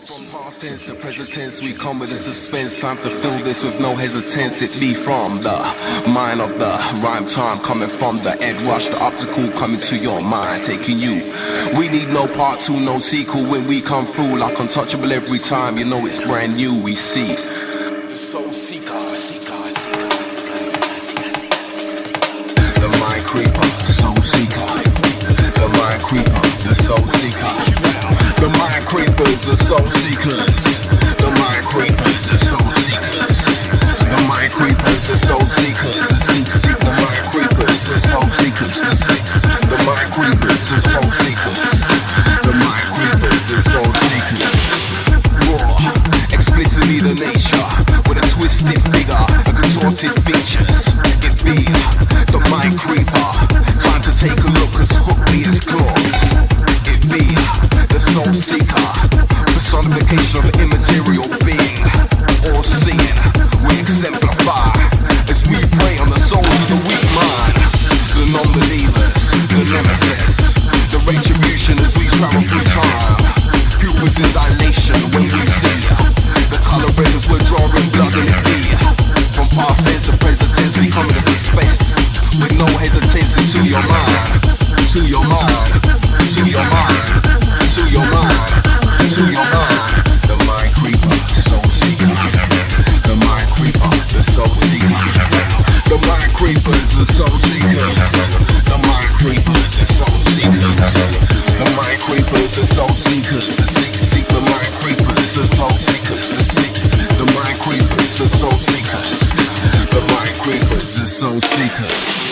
From past tense to present tense, we come with a suspense. Time to fill this with no hesitance. It be from the mind of the rhyme time, coming from the Ed Rush, the optical coming to your mind, taking you. We need no part two, no sequel. When we come through, like untouchable every time, you know it's brand new. We see Soul Seeker, the mind creeper, soul seeker, the mind creeper, the soul seeker. The mind creepers, the soul seekers. The mind creepers, the soul seekers. The mind creepers, the soul seekers. The seek, the mind creepers, the soul seekers. The six, the mind creepers, the soul seekers. The mind creepers, the soul seekers. Raw, explicitly the nature, with a twisted figure, a contorted features. It be the mind creeper. Time to take a look as hookly as claws. It be the soul seeker, personification of immaterial being, all seeing, we exemplify as we prey on the souls of the weak mind, the non-believers, the nemesis, the retribution as we travel through time, pupils in dilation when we see the color red as we're drawing blood in the ear. From past tense to present tense, we come in a suspense with no hesitancy to your mind, to your mind, to your mind, to your mind, to your mind. The mind creeper, soul seeker. The mind creeper, the soul seeker. The mind creepers, the soul seekers. The mind creepers, the soul seekers. The mind creepers, the soul seekers. The seek, the mind creepers, the soul seekers. The six, the mind creepers, the soul seekers. The mind creepers, the soul seekers.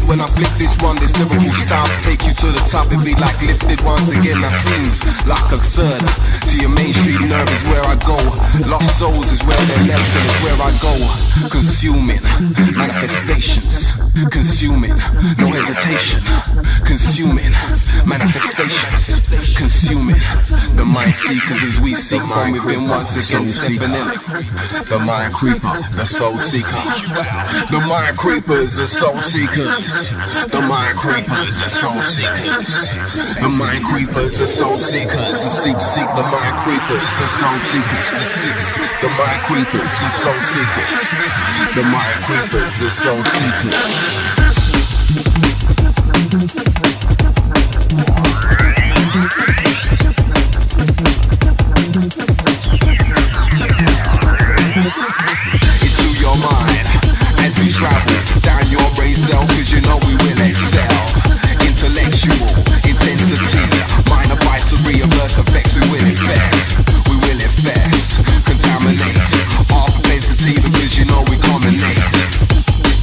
When I flip this one, this lyrical style to take you to the top and be like lifted once again. That seems like absurd to your mainstream nerve is where I go. Lost souls is where they're left and it's where I go. Consuming manifestations, consuming, no hesitation. Consuming manifestations, consuming the mind seekers as we seek from within once again stepping in. The mind creeper, the soul seeker. The mind creepers, the soul seekers. The mind creepers, the soul seekers. The mind creepers, the soul seekers. The seek, the mind creepers, the soul seekers. The six, the mind creepers, the soul seekers. The mind creepers, the soul seekers. Into your mind as we travel down your brain cell, cause you know we will excel. Intellectual intensity, minor vicery, alert effects, we will infect, we will infest, contaminate our propensity because you know we culminate.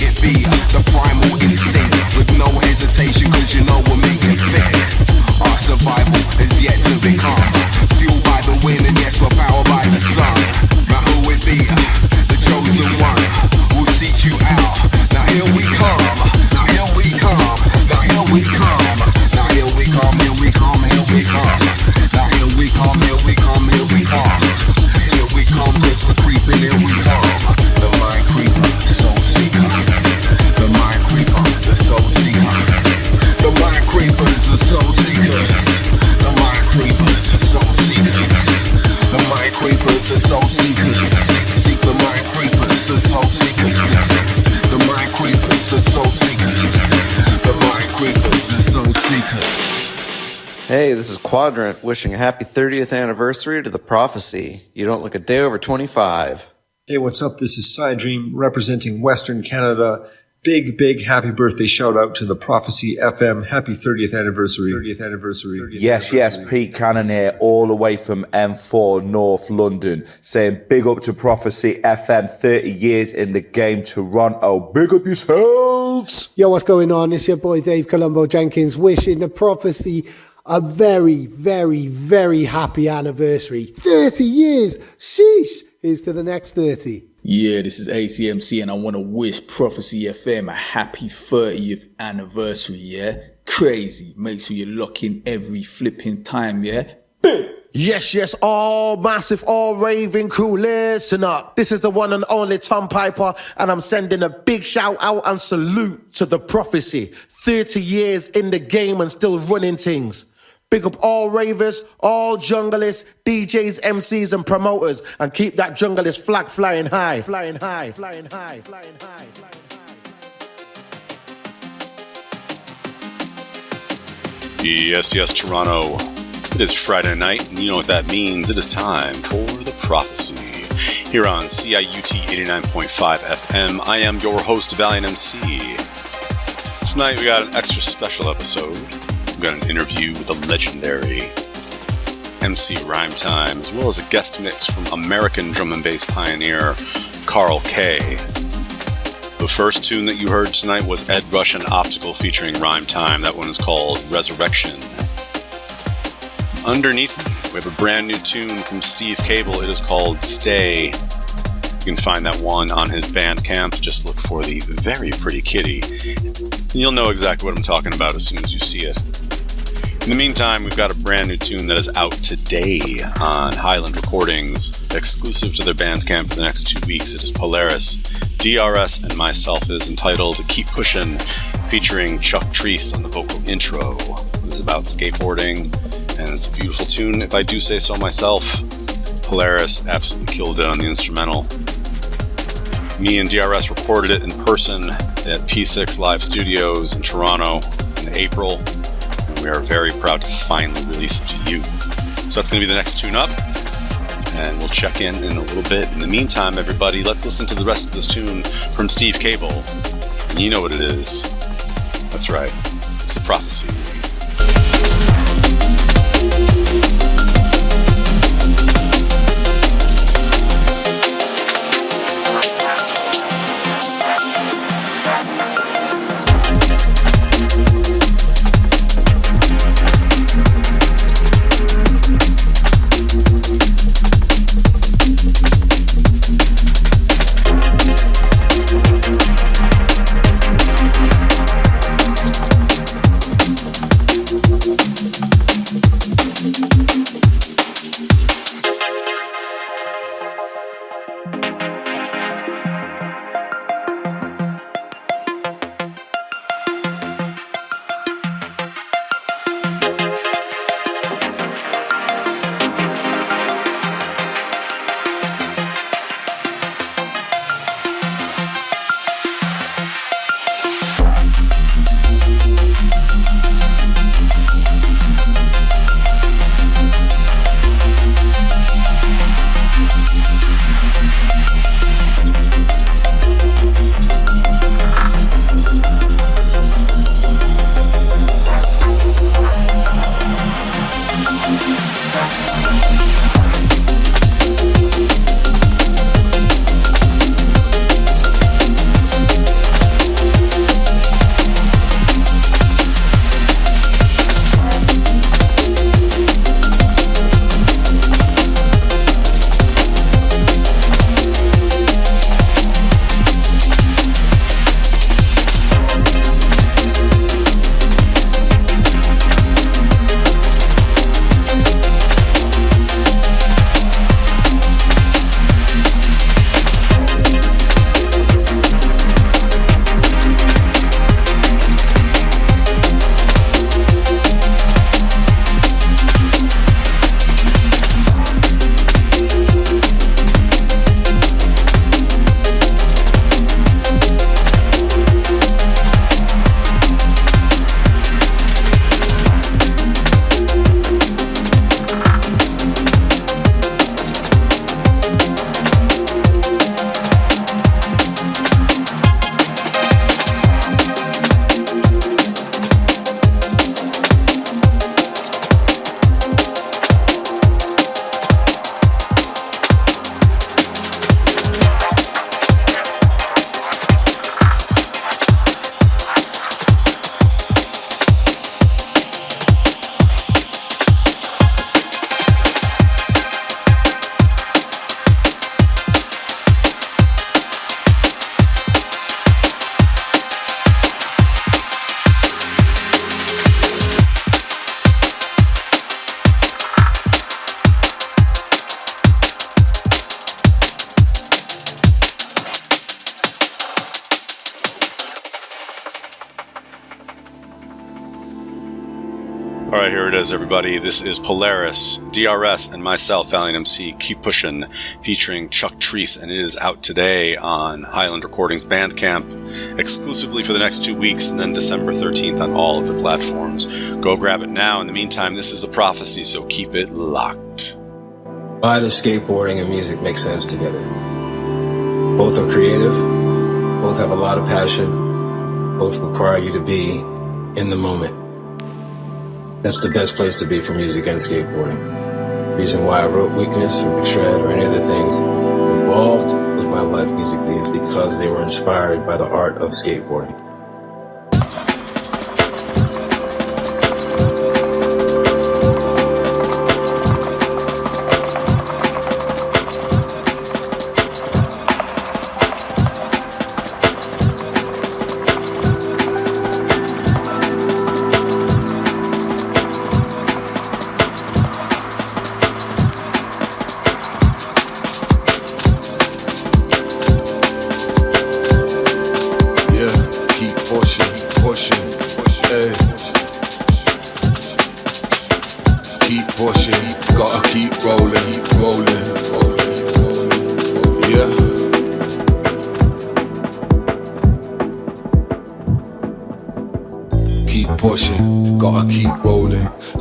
It be the primal instinct with no hesitation cause you know we'll make it fit. Our survival is yet to become fueled by the wind and yes we're powered by the sun. Now who it be? The chosen one will seek you out. Now here we come, now here we come, now here we come, now here we come, here we come, here we come. Now here we come, here we come, here we come. Here we come, cause we're creeping, here we come. The mind creeper, the soul seeker. The mind creeper, the soul seeker. The mind creepers, the soul seekers. The mind creepers, the soul seekers. The mind creepers, the soul seekers. The seek, the mind creepers, the soul seekers. The six, the mind creepers, the soul seekers. The mind creepers, the soul seekers. Hey, this is Quadrant wishing a happy 30th anniversary to The Prophecy. You don't look a day over 25. Hey, what's up? This is Dream representing Western Canada. Big happy birthday shout out to The Prophecy FM. Happy 30th anniversary. 30th anniversary. 30th Yes, anniversary. Pete Cannon here, all the way from M4 North London, saying big up to Prophecy FM, 30 years in the game, Toronto. Big up yourselves! moves. Yo, what's going on? It's your boy Dave Colombo Jenkins wishing the prophecy a very, very, very happy anniversary. 30 years. Sheesh. Here's to the next 30. Yeah, this is ACMC and I want to wish Prophecy FM a happy 30th anniversary, yeah? Crazy. Make sure you lock in every flipping time, yeah? Yes, yes, all massive, all raving crew, listen up. This is the one and only Tom Piper, and I'm sending a big shout out and salute to the prophecy. 30 years in the game and still running things. Big up all ravers, all junglists, DJs, MCs and promoters, and keep that junglist flag flying high. Flying high, flying high, flying high, flying high. Yes, yes, Toronto. It is Friday night, and you know what that means. It is time for The Prophecy. Here on CIUT 89.5 FM, I am your host, Valiant MC. Tonight we got an extra special episode. We got an interview with the legendary MC Rhyme Time, as well as a guest mix from American drum and bass pioneer Carl K. The first tune that you heard tonight was Ed Rush and Optical featuring Rhyme Time. That one is called Resurrection. Underneath me, we have a brand new tune from Steve Cable. It is called Stay. You can find that one on his Bandcamp. Just look for the Very Pretty Kitty. And you'll know exactly what I'm talking about as soon as you see it. In the meantime, we've got a brand new tune that is out today on Highland Recordings, exclusive to their Bandcamp for the next 2 weeks. It is Polaris, DRS, and myself. It is entitled Keep Pushin', featuring Chuck Treese on the vocal intro. It is about skateboarding, and it's a beautiful tune, if I do say so myself. Polaris absolutely killed it on the instrumental. Me and DRS recorded it in person at P6 Live Studios in Toronto in April. We are very proud to finally release it to you. So that's going to be the next tune up, and we'll check in a little bit. In the meantime, everybody, let's listen to the rest of this tune from Steve Cable. And you know what it is. That's right. It's The Prophecy. All right, here it is, everybody. This is Polaris, DRS, and myself, Valiant MC, Keep Pushin', featuring Chuck Treese, and it is out today on Highland Recordings Bandcamp, exclusively for the next 2 weeks, and then December 13th on all of the platforms. Go grab it now. In the meantime, this is The Prophecy, so keep it locked. Why does skateboarding and music make sense together? Both are creative, both have a lot of passion, both require you to be in the moment. That's the best place to be for music and skateboarding. Reason why I wrote Weakness or Betrayed or any other things involved with my life musically is because they were inspired by the art of skateboarding.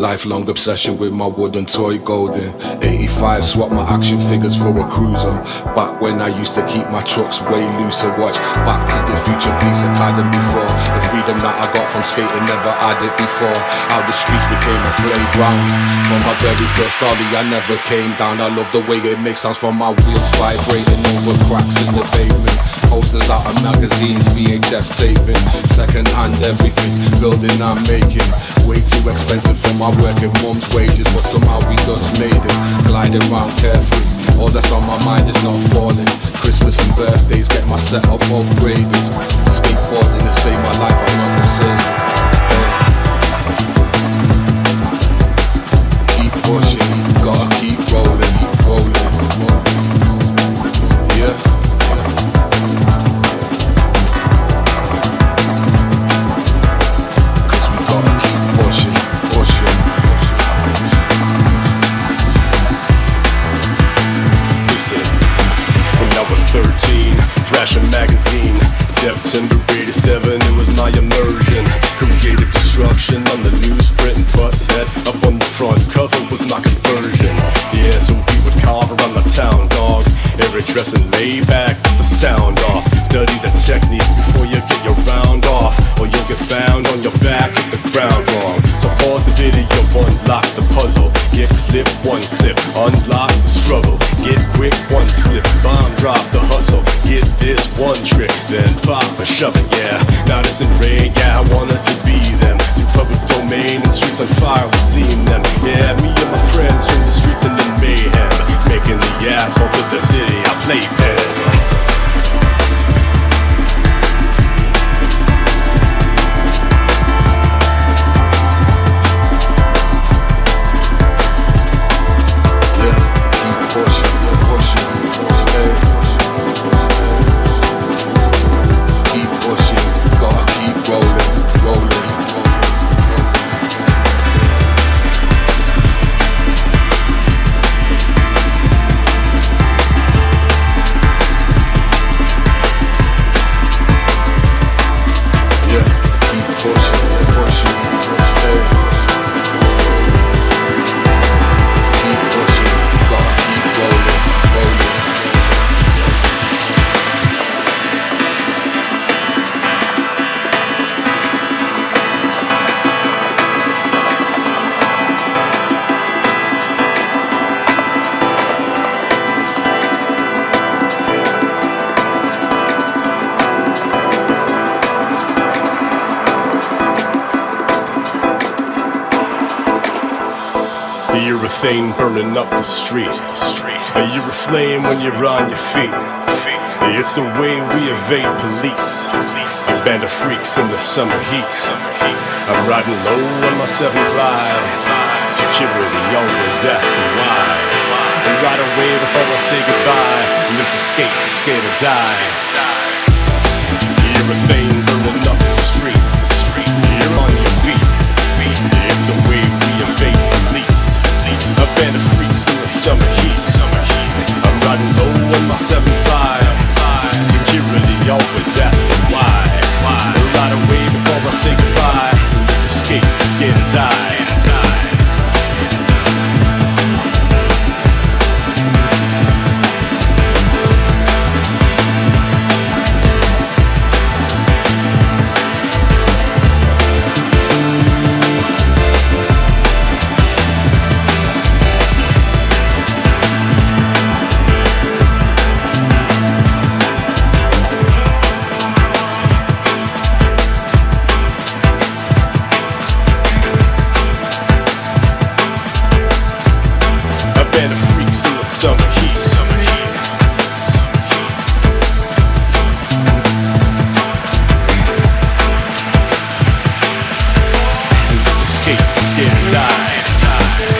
Lifelong obsession with my wooden toy golden 85, swap my action figures for a cruiser. Back when I used to keep my trucks way looser. Watch Back to the Future Police Academy for the freedom that I got from skating, never had it before. How the streets became a playground. From my very first dolly I never came down. I love the way it makes sounds from my wheels vibrating over cracks in the pavement. Posters out of magazines, VHS taping, second hand everything, building and making. Way too expensive for my working mum's wages, but somehow we just made it. Gliding round carefree, all that's on my mind is not falling. Christmas and birthdays get my setup upgraded. Skateboarding to save my life, I'm not the same. Keep pushing, gotta keep rolling, rolling. Yeah. Thrasher magazine, September 87, it was my immersion. Creative destruction on the newsprint and bus head. Up on the front cover was my conversion. Yeah, so we would carve around the town, dog. Eric dressing laid back with the sound off. Study the technique before you get your round off, or you'll get found on your back at the ground wrong. So pause the video, unlock the puzzle. Get flip, one clip, unlock the struggle. Get quick, one slip, bomb drop the hustle. Get this one trick, then pop a shove it, yeah. Now this in rain, yeah, I wanted to be them. Through public domain and streets on fire, we've seen them. Yeah, me and my friends from the streets and the mayhem, making the asphalt of the city our playpen. Urethane burning up the street. A ureflame when you're on your feet. It's the way we evade police. A band of freaks in the summer heat. I'm riding low on my 7 Ply. Security always asking why. And right away before I say goodbye, live to skate or die. Urethane burning up the street. You're on your feet. It's the way we get died.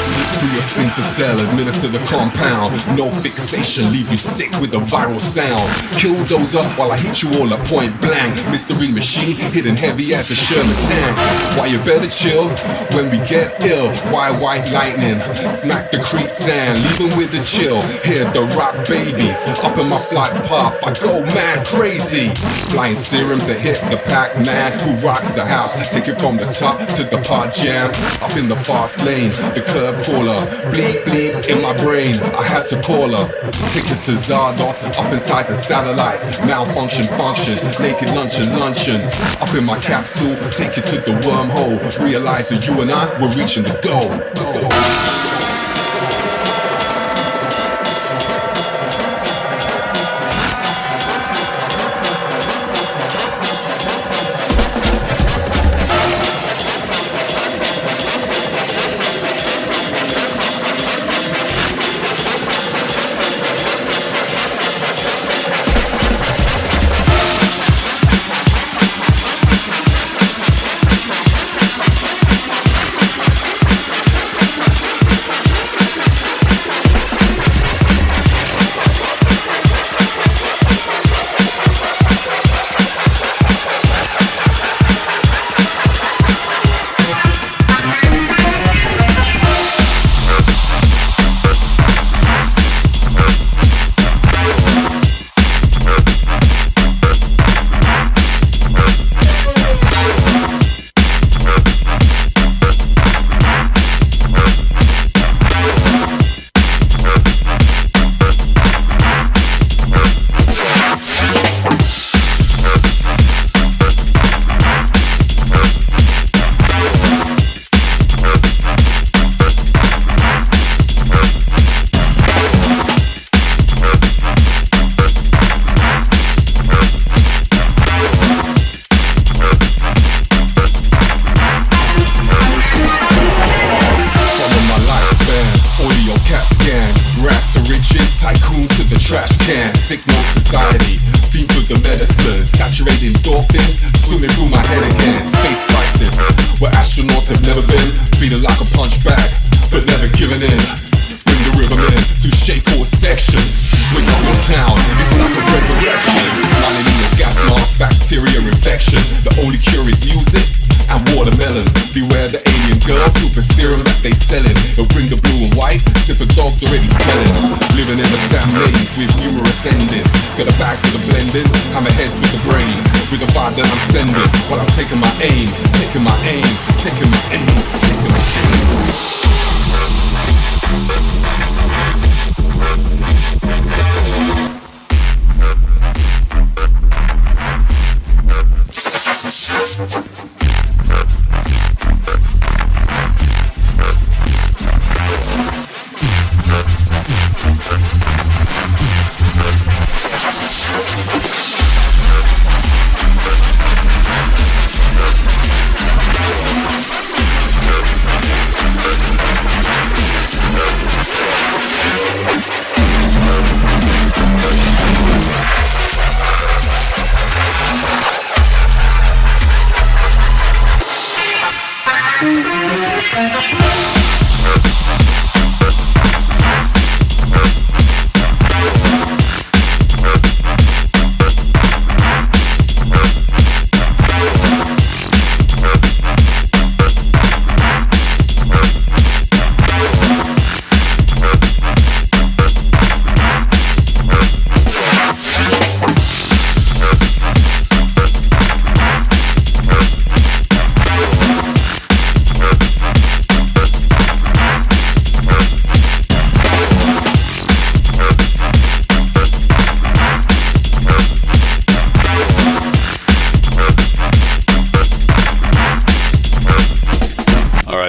Slip through your splinter cell, administer the compound. No fixation, leave you sick with the viral sound. Killdozer while I hit you all at point blank. Mystery machine hitting heavy as a Sherman tank. Why you better chill when we get ill? Why white lightning? Smack the creek sand, leave 'em with the chill. Hear the rock babies up in my flight path. I go mad crazy. Flying serums that hit the Pac-Man who rocks the house. Take it from the top to the pod jam. Up in the fast lane, the curb caller. Bleep bleep in my brain, I had to call her. Take it to Zardos, up inside the satellites. Malfunction, function, naked luncheon, luncheon. Up in my capsule, take it to the wormhole. Realize that you and I were reaching the goal.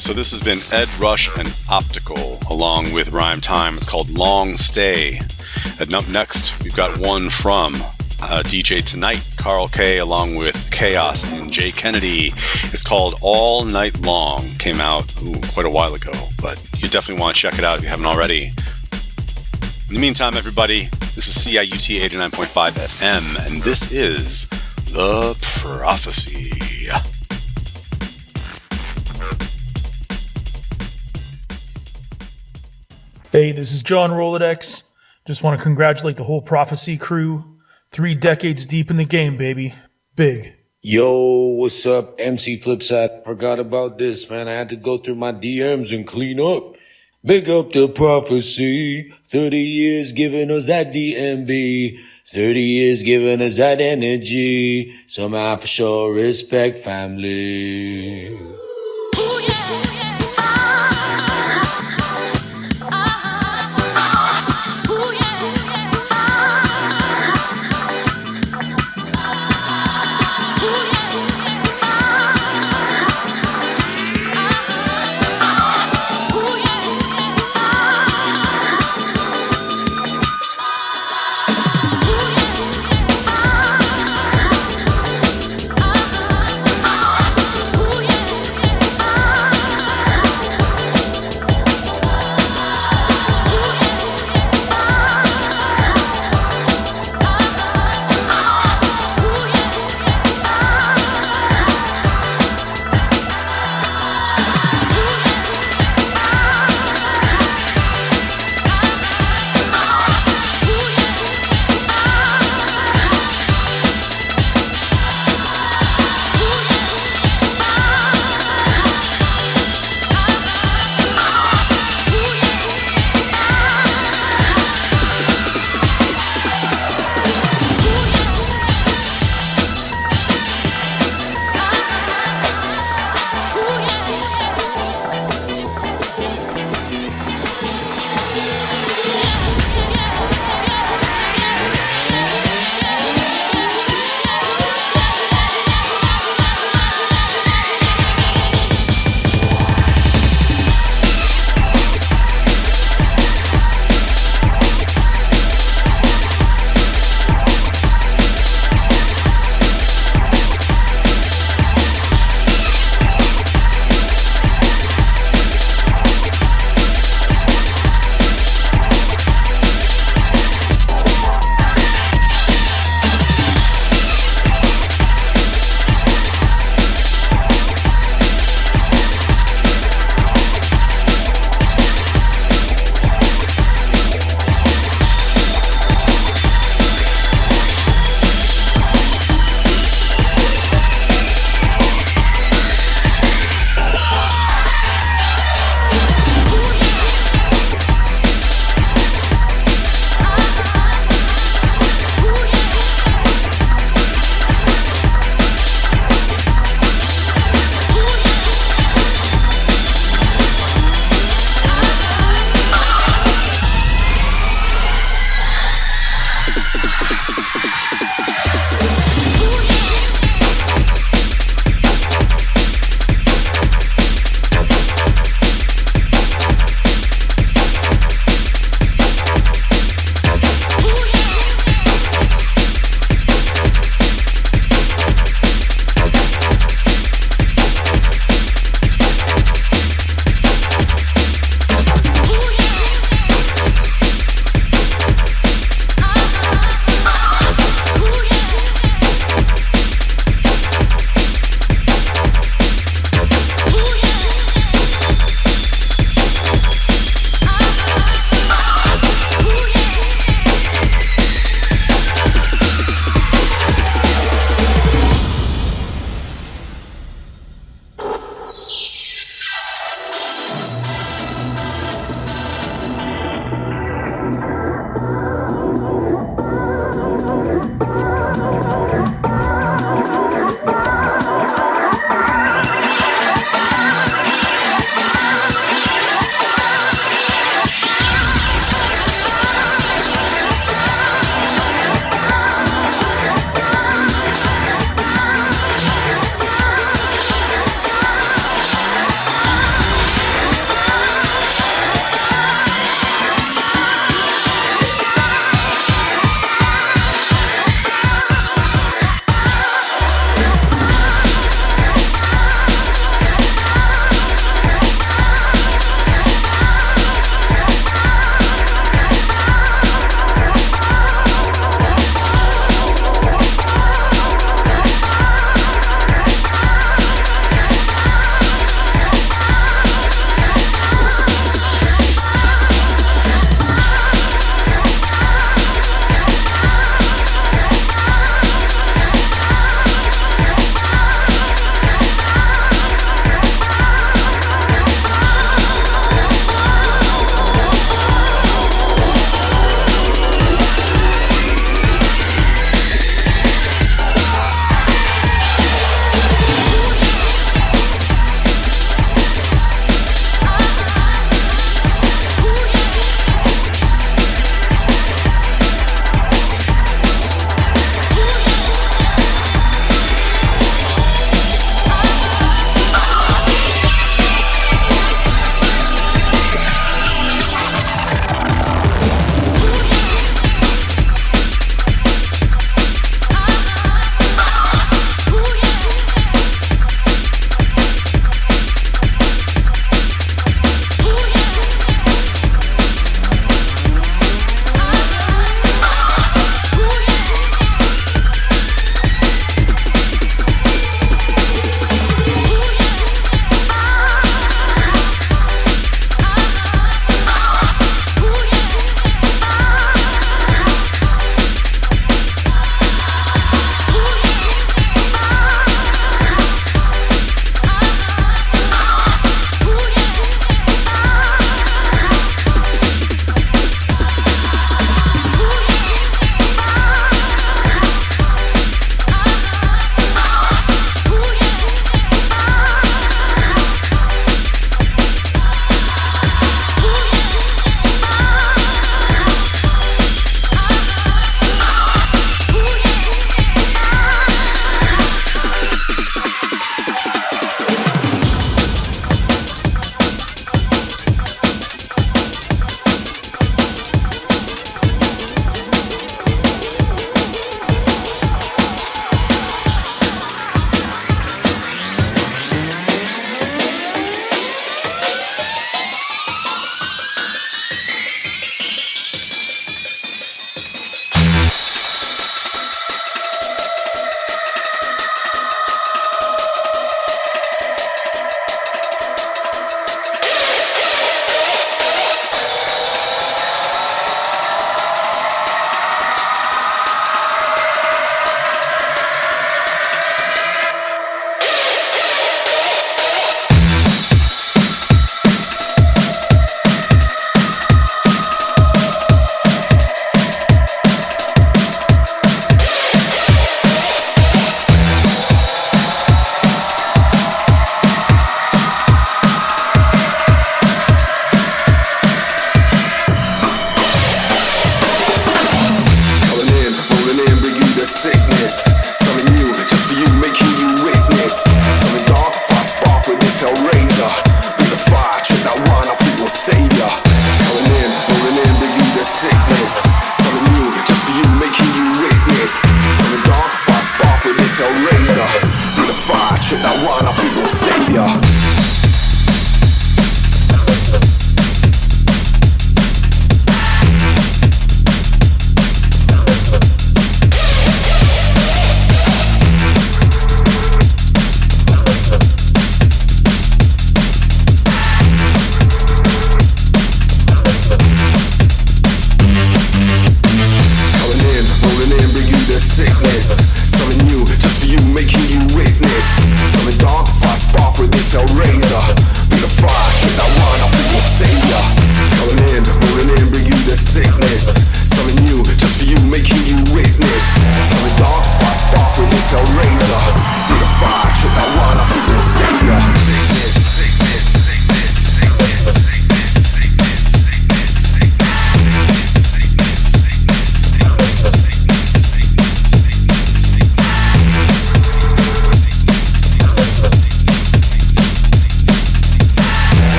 So this has been Ed Rush and Optical, along with Rhyme Time. It's called Long Stay. And up next, we've got one from DJ Tonight, Carl K, along with Chaos and Jay Kennedy. It's called All Night Long. Came out quite a while ago, but you definitely want to check it out if you haven't already. In the meantime, everybody, this is CIUT 89.5 FM, and this is The Prophecy. Hey, this is John Rolodex. Just want to congratulate the whole Prophecy crew. 3 decades deep in the game, baby. Big. Yo, what's up? MC Flipside. Forgot about this, man. I had to go through my DMs and clean up. Big up the Prophecy. 30 years giving us that DMB. 30 years giving us that energy. Somehow for sure, respect family.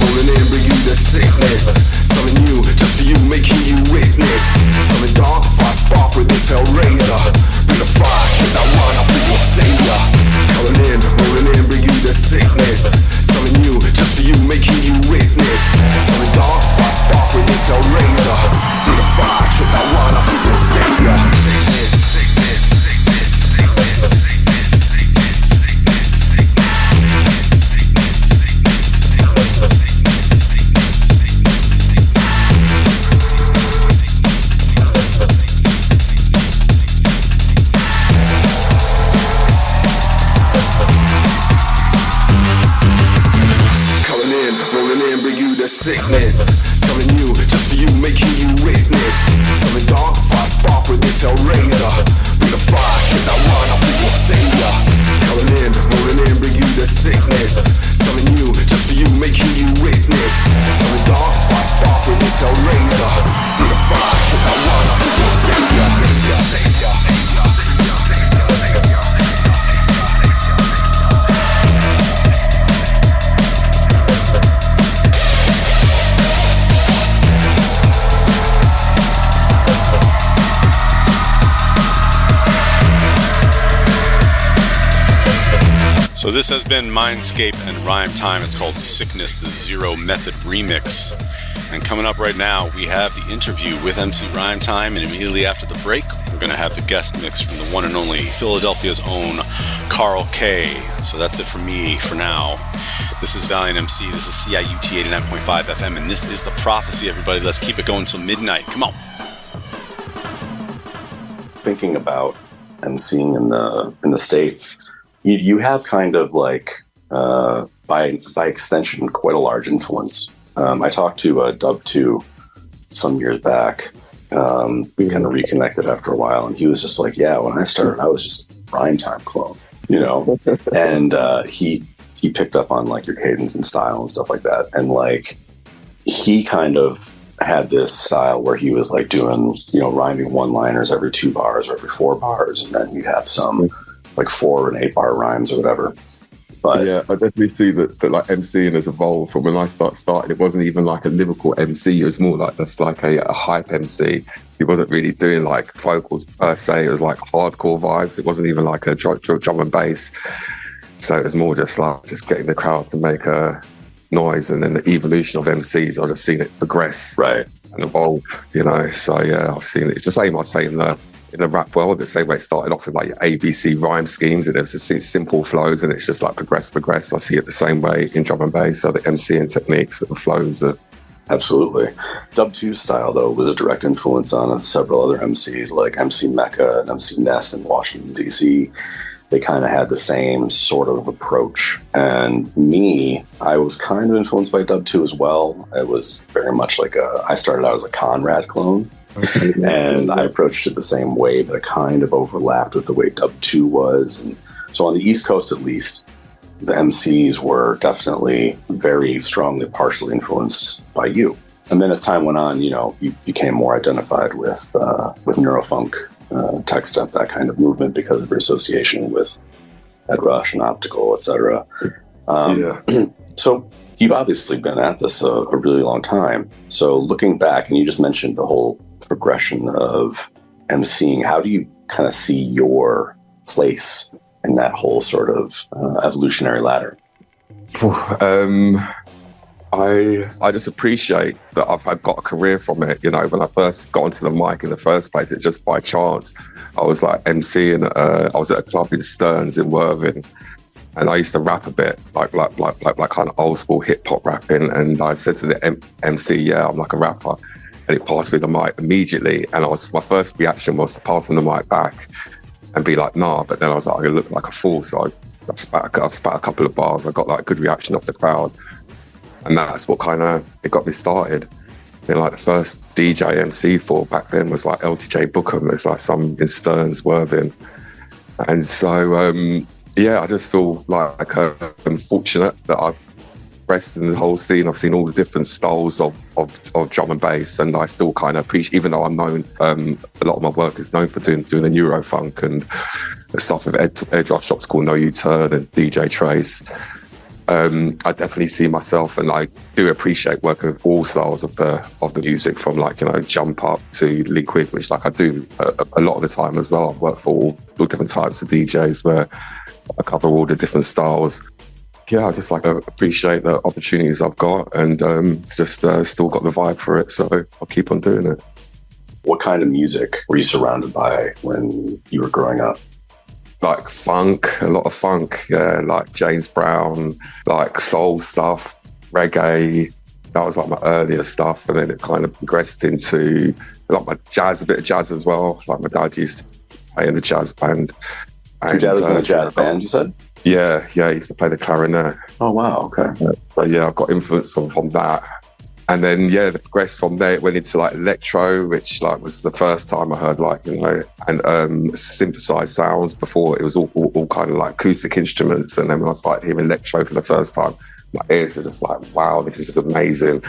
rolling in, bring you the sickness. Something new, just for you, making you witness. Something dark, fast spark with this hell razor. Bring the fire, check that one, I'll be your savior. Rolling in, bring you the sickness. Something new, just for you, making you witness. Something dark, fast spark with this hell razor. Bring the fire, check that one, I'll be your savior. Sickness, something new, just for you, making you witness. Something dark, fast spark with this hell razor. Bring the fire, check that one, I'll be your savior. Rolling in, bring you the sickness. Something new, just for you, making you witness. Something dark, fast spark with this hell razor. Bring the fire, check that one, I'll be your savior. So this has been Mindscape and Rhyme Time. It's called Sickness, the Zero Method Remix. And coming up right now, we have the interview with MC Rhyme Time, and immediately after the break, we're going to have the guest mix from the one and only Philadelphia's own Carl K. So that's it for me for now. This is Valiant MC, this is CIUT 89.5 FM, and this is The Prophecy, everybody. Let's keep it going until midnight. Come on. Thinking about MCing in the States, you have kind of like, by extension, quite a large influence. I talked to Dub 2 some years back. We kind of reconnected after a while, and he was just like, yeah, when I started, I was just a Rhyme Time clone, you know? And he picked up on like your cadence and style and stuff like that. And like, he kind of had this style where he was like doing, you know, rhyming one-liners every 2 bars or every 4 bars, and then you have some like 4 and 8 bar rhymes or whatever. But yeah, I definitely see that like MCing has evolved from when I started. It wasn't even like a lyrical MC. It was more like just like a hype MC. He wasn't really doing like vocals per se. It was like hardcore vibes. It wasn't even like a drum and bass. So it was more just like just getting the crowd to make a noise. And then the evolution of MCs, I've just seen it progress, right, and evolve. You know, so yeah, I've seen it. It's the same I say in the rap world, the same way it started off with like ABC rhyme schemes, and there's just simple flows, and it's just like progress. I see it the same way in drum and bass. So the MCing techniques, the flows are absolutely. Dub 2's style though was a direct influence on several other MCs like MC Mecca and MC Ness in Washington DC. They kind of had the same sort of approach. And me, I was kind of influenced by Dub 2 as well. It was very much like I started out as a Conrad clone. And I approached it the same way, but it kind of overlapped with the way Dub 2 was. And so on the East Coast, at least, the MCs were definitely very strongly partially influenced by you. And then as time went on, you know, you became more identified with Neurofunk, tech step, that kind of movement because of your association with Ed Rush and Optical, etc. So you've obviously been at this a really long time. So looking back, and you just mentioned the whole progression of MCing, how do you kind of see your place in that whole sort of evolutionary ladder? I just appreciate that I've got a career from it. You know, when I first got onto the mic in the first place, it just by chance. I was like MCing. I was at a club in Stearns in Worthing, and I used to rap a bit, like kind of old school hip hop rapping. And I said to the MC, "Yeah, I'm like a rapper." And it passed me the mic immediately. And my first reaction was to pass him the mic back and be like, "Nah." But then I was like, I look like a fool, so I spat a couple of bars. I got like good reaction off the crowd. And that's what kind of, it got me started. You know, like the first DJ MC for back then was like LTJ Bookham. It's like some in Stearns, Worthing. And so, yeah, I just feel like I'm fortunate that I've progressed in the whole scene. I've seen all the different styles of drum and bass, and I still kind of appreciate, even though I'm known, a lot of my work is known for doing the Neurofunk and the stuff with Ed Rush Shops called No U-Turn and DJ Trace. I definitely see myself, and I do appreciate working with all styles of the music, from like, jump up to liquid, which like I do a lot of the time as well. I work for all different types of DJs where I cover all the different styles. Yeah, I just like appreciate the opportunities I've got, and just still got the vibe for it, so I'll keep on doing it. What kind of music were you surrounded by when you were growing up? Like funk, a lot of funk, yeah, like James Brown, like soul stuff, reggae. That was like my earlier stuff, and then it kind of progressed into like my jazz, a bit of jazz as well. Like my dad used to play in the jazz band. Your dad was in a jazz band, you said? Yeah, he used to play the clarinet. Oh, wow, okay. So yeah, I've got influence from that. And then, yeah, the progress from there, it went into like electro, which like was the first time I heard like, and synthesized sounds. Before it was all kind of like acoustic instruments. And then when I started hearing electro for the first time, my ears were just like, wow, this is just amazing.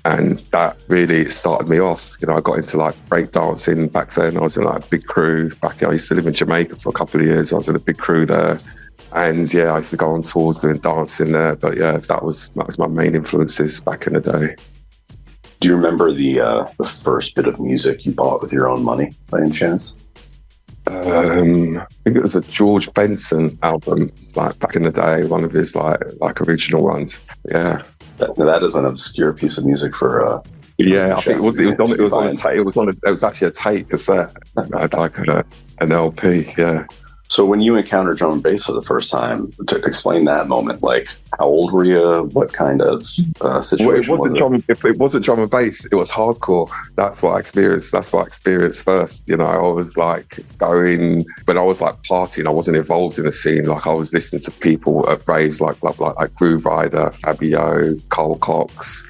And that really started me off. I got into like breakdancing back then. I was in like a big crew. I used to live in Jamaica for a couple of years. I was in a big crew there. And yeah, I used to go on tours doing dancing there. But yeah, that was my main influences back in the day. Do you remember the first bit of music you bought with your own money, by any chance? I think it was a George Benson album, like back in the day, one of his like original ones. Yeah, that is an obscure piece of music for. Yeah, I think it was actually a tape cassette. I had like an LP. Yeah. So when you encountered drum and bass for the first time, to explain that moment, like how old were you? What kind of situation was it? If it wasn't drum and bass, it was hardcore. That's what I experienced. That's what I experienced first. I was like when I was like partying, I wasn't involved in the scene. Like I was listening to people at raves like Groove Rider, Fabio, Cole Cox,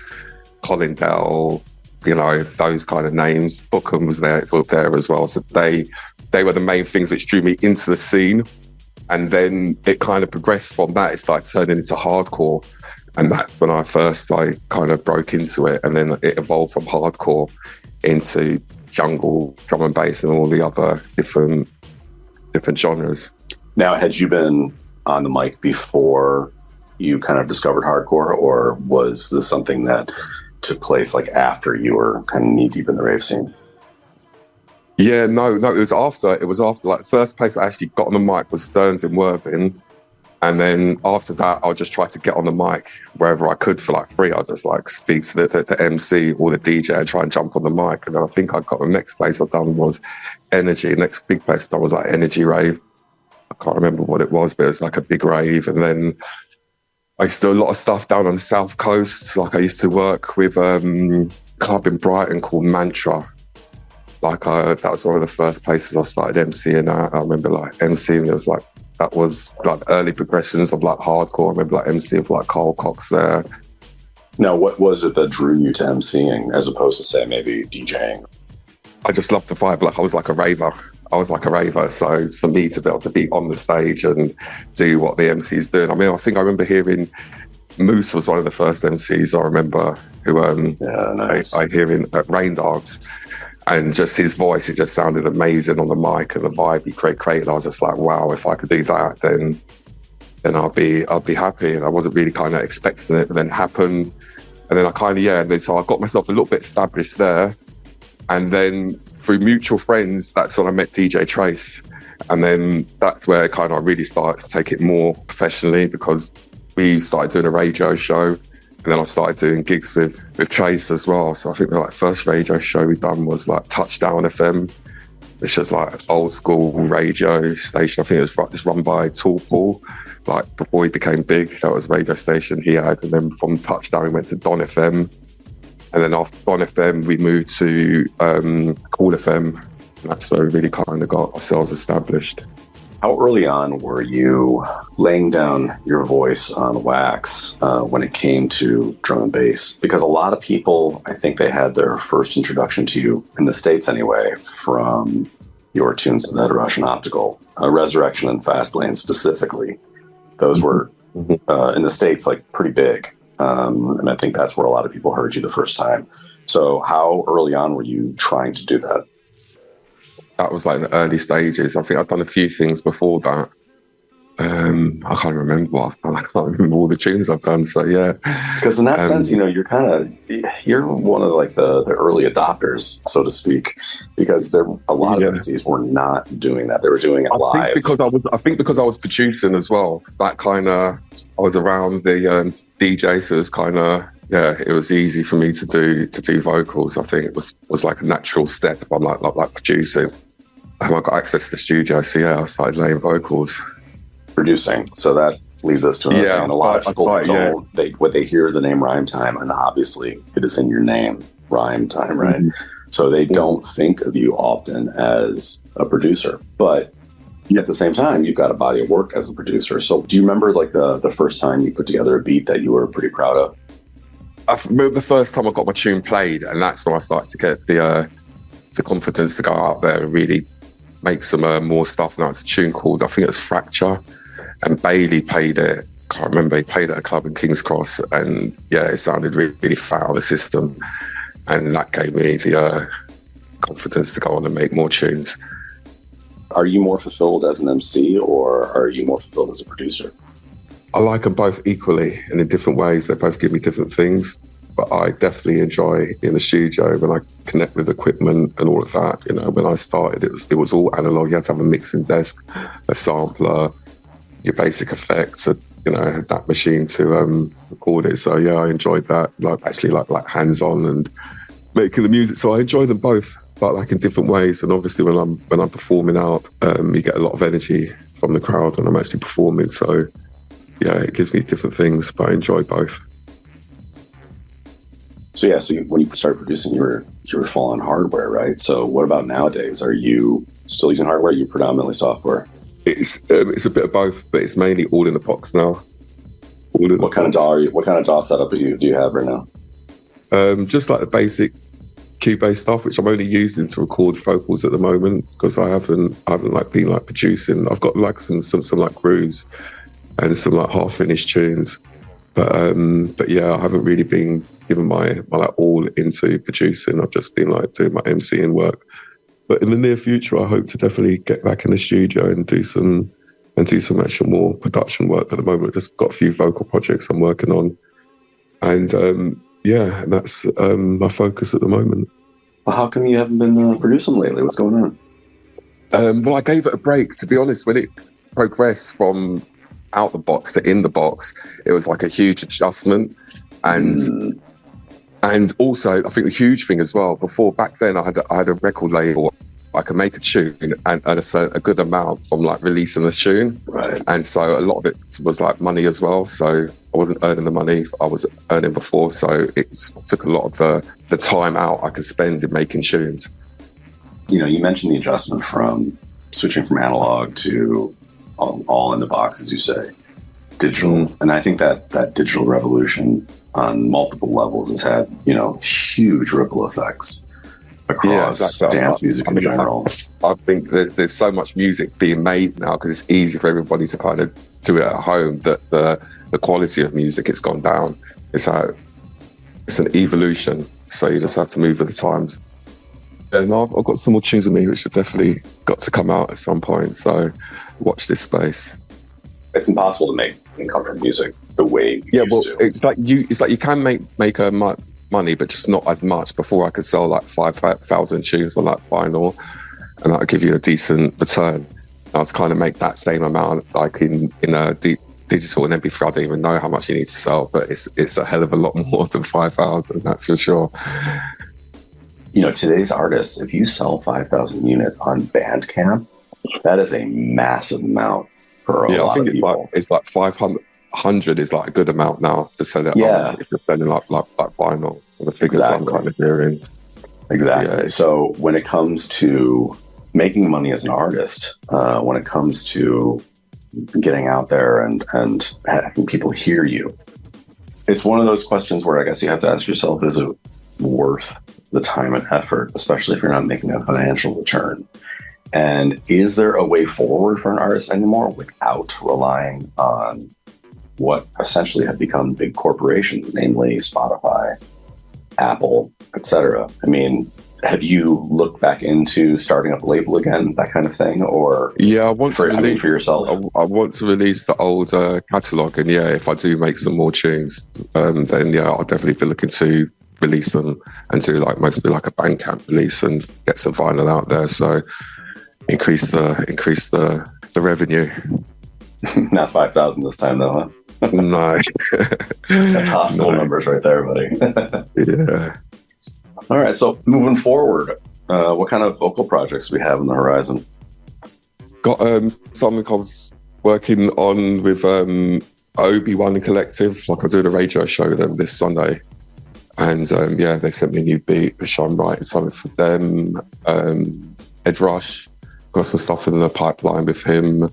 Colin Dell, those kind of names. Bookham was there as well. So they were the main things which drew me into the scene. And then it kind of progressed from that. It started turning into hardcore. And that's when I first kind of broke into it. And then it evolved from hardcore into jungle, drum and bass, and all the other different genres. Now, had you been on the mic before you kind of discovered hardcore, or was this something that took place like after you were kind of knee deep in the rave scene? Yeah, no, it was after. Like the first place I actually got on the mic was Stearns in Worthing. And then after that, I'll just try to get on the mic wherever I could for like free. I'll just like speak to the MC or the DJ and try and jump on the mic. And then I think I got the next place I've done was Energy. The next big place I done was like Energy Rave. I can't remember what it was, but it was like a big rave. And then I used to do a lot of stuff down on the South Coast. Like I used to work with a club in Brighton called Mantra. That was one of the first places I started MCing at. I remember like MCing, that was like early progressions of like hardcore. I remember like MCing for like Carl Cox there. Now, what was it that drew you to MCing as opposed to say maybe DJing? I just loved the vibe. Like I was like a raver. So for me to be able to be on the stage and do what the MC's doing. I mean, I remember hearing Moose was one of the first MCs I remember who I hear him at Rain Dance. And just his voice, it just sounded amazing on the mic, and the vibe he created. I was just like, wow, if I could do that, then I'll be happy. And I wasn't really kind of expecting it, but then it happened. And then so I got myself a little bit established there. And then through mutual friends, that's when I met DJ Trace. And then that's where I really started to take it more professionally, because we started doing a radio show. And then I started doing gigs with Trace as well. So I think the first radio show we done was like Touchdown FM, which was like old school radio station. I think it was run by Tall Paul. Like before he became big, that was a radio station he had. And then from Touchdown we went to Don FM. And then after Don FM we moved to Cool FM. And that's where we really kind of got ourselves established. How early on were you laying down your voice on wax when it came to drum and bass? Because a lot of people, I think they had their first introduction to you, in the States anyway, from your tunes that Russian Optical, Resurrection and Fastlane specifically. Those were, in the States, like pretty big. And I think that's where a lot of people heard you the first time. So how early on were you trying to do that? That was like the early stages. I think I'd done a few things before that. I can't remember what I've done. I can't remember all the tunes I've done. So yeah, because in that sense, you're one of like the early adopters, so to speak, because a lot of MCs were not doing that. They were doing it live. I think because I was producing as well. That kind of, I was around the DJ, so it's kind of, it was easy for me to do vocals. I think it was like a natural step. I'm like producing. And I got access to the studio, so I started laying vocals. Producing. So that leads us to another thing. And a lot of people don't, when they hear the name Rhyme Time, and obviously it is in your name, Rhyme Time, right? Mm-hmm. So they don't think of you often as a producer, but at the same time, you've got a body of work as a producer. So do you remember like the first time you put together a beat that you were pretty proud of? I remember the first time I got my tune played, and that's when I started to get the confidence to go out there and really make some more stuff. Now it's a tune called, I think it was Fracture, and Bailey played it. I can't remember, he played at a club in King's Cross, and it sounded really, really foul, the system, and that gave me the confidence to go on and make more tunes. Are you more fulfilled as an MC, or are you more fulfilled as a producer? I like them both equally, and in different ways. They both give me different things. But I definitely enjoy in the studio when I connect with equipment and all of that. When I started, it was all analog. You had to have a mixing desk, a sampler, your basic effects, that machine to record it. So I enjoyed that. Like hands-on and making the music. So I enjoy them both, but like in different ways. And obviously when I'm performing out, you get a lot of energy from the crowd when I'm actually performing. So it gives me different things, but I enjoy both. So when you started producing, you were full on hardware, right? So what about nowadays? Are you still using hardware? Or are you predominantly software? It's a bit of both, but it's mainly all in the box now. What kind of DAW setup do you have right now? Just like the basic Cubase stuff, which I'm only using to record vocals at the moment, because I haven't like been like producing. I've got like some like grooves and some like half finished tunes, but I haven't really been giving my like all into producing. I've just been like doing my MCing work. But in the near future, I hope to definitely get back in the studio and do some actual more production work. At the moment, I've just got a few vocal projects I'm working on, and that's my focus at the moment. Well, how come you haven't been producing lately? What's going on? Well, I gave it a break, to be honest. When it progressed from out the box to in the box, it was like a huge adjustment. And also, I think the huge thing as well, back then I had a record label. I could make a tune and earn a good amount from like releasing the tune. Right. And so a lot of it was like money as well. So I wasn't earning the money I was earning before. So it took a lot of the time out I could spend in making tunes. You mentioned the adjustment from switching from analog to all in the box, as you say, digital. And I think that digital revolution on multiple levels has had, huge ripple effects across dance music in general. I think that there's so much music being made now because it's easy for everybody to kind of do it at home that the quality of music has gone down. It's an evolution, so you just have to move with the times. And I've got some more tunes of me which have definitely got to come out at some point, so watch this space. It's impossible to make income from music the way you used to. It's like you can make money, but just not as much. Before I could sell like 5,000 tunes on like vinyl, and that would give you a decent return. Now to kind of make that same amount, like in a digital and MP3, I don't even know how much you need to sell, but it's a hell of a lot more than 5,000. That's for sure. Today's artists, if you sell 5,000 units on Bandcamp, that is a massive amount for a lot of people. It's like 500 is like a good amount now to sell it on if you're selling like vinyl. For the figures I'm kind of hearing. Exactly. Yeah. So when it comes to making money as an artist, when it comes to getting out there and having people hear you, it's one of those questions where I guess you have to ask yourself, is it worth the time and effort, especially if you're not making a financial return? And is there a way forward for an artist anymore without relying on what essentially have become big corporations, namely Spotify, Apple, etc.? I mean, have you looked back into starting up a label again, that kind of thing, or yeah, I want to release for yourself? I want to release the old catalog, and yeah, if I do make some more tunes, then yeah, I'll definitely be looking to release them and do like mostly like a Bandcamp release and get some vinyl out there. So increase the revenue. Not 5,000 this time, though, huh? No, that's hospital numbers right there, buddy. Yeah. All right, so moving forward, what kind of vocal projects we have on the horizon? Got something I was working on with Obi-Wan and Collective. Like I'm doing a radio show with them this Sunday, and yeah, they sent me a new beat, which I'm writing something for them. Ed Rush, got some stuff in the pipeline with him.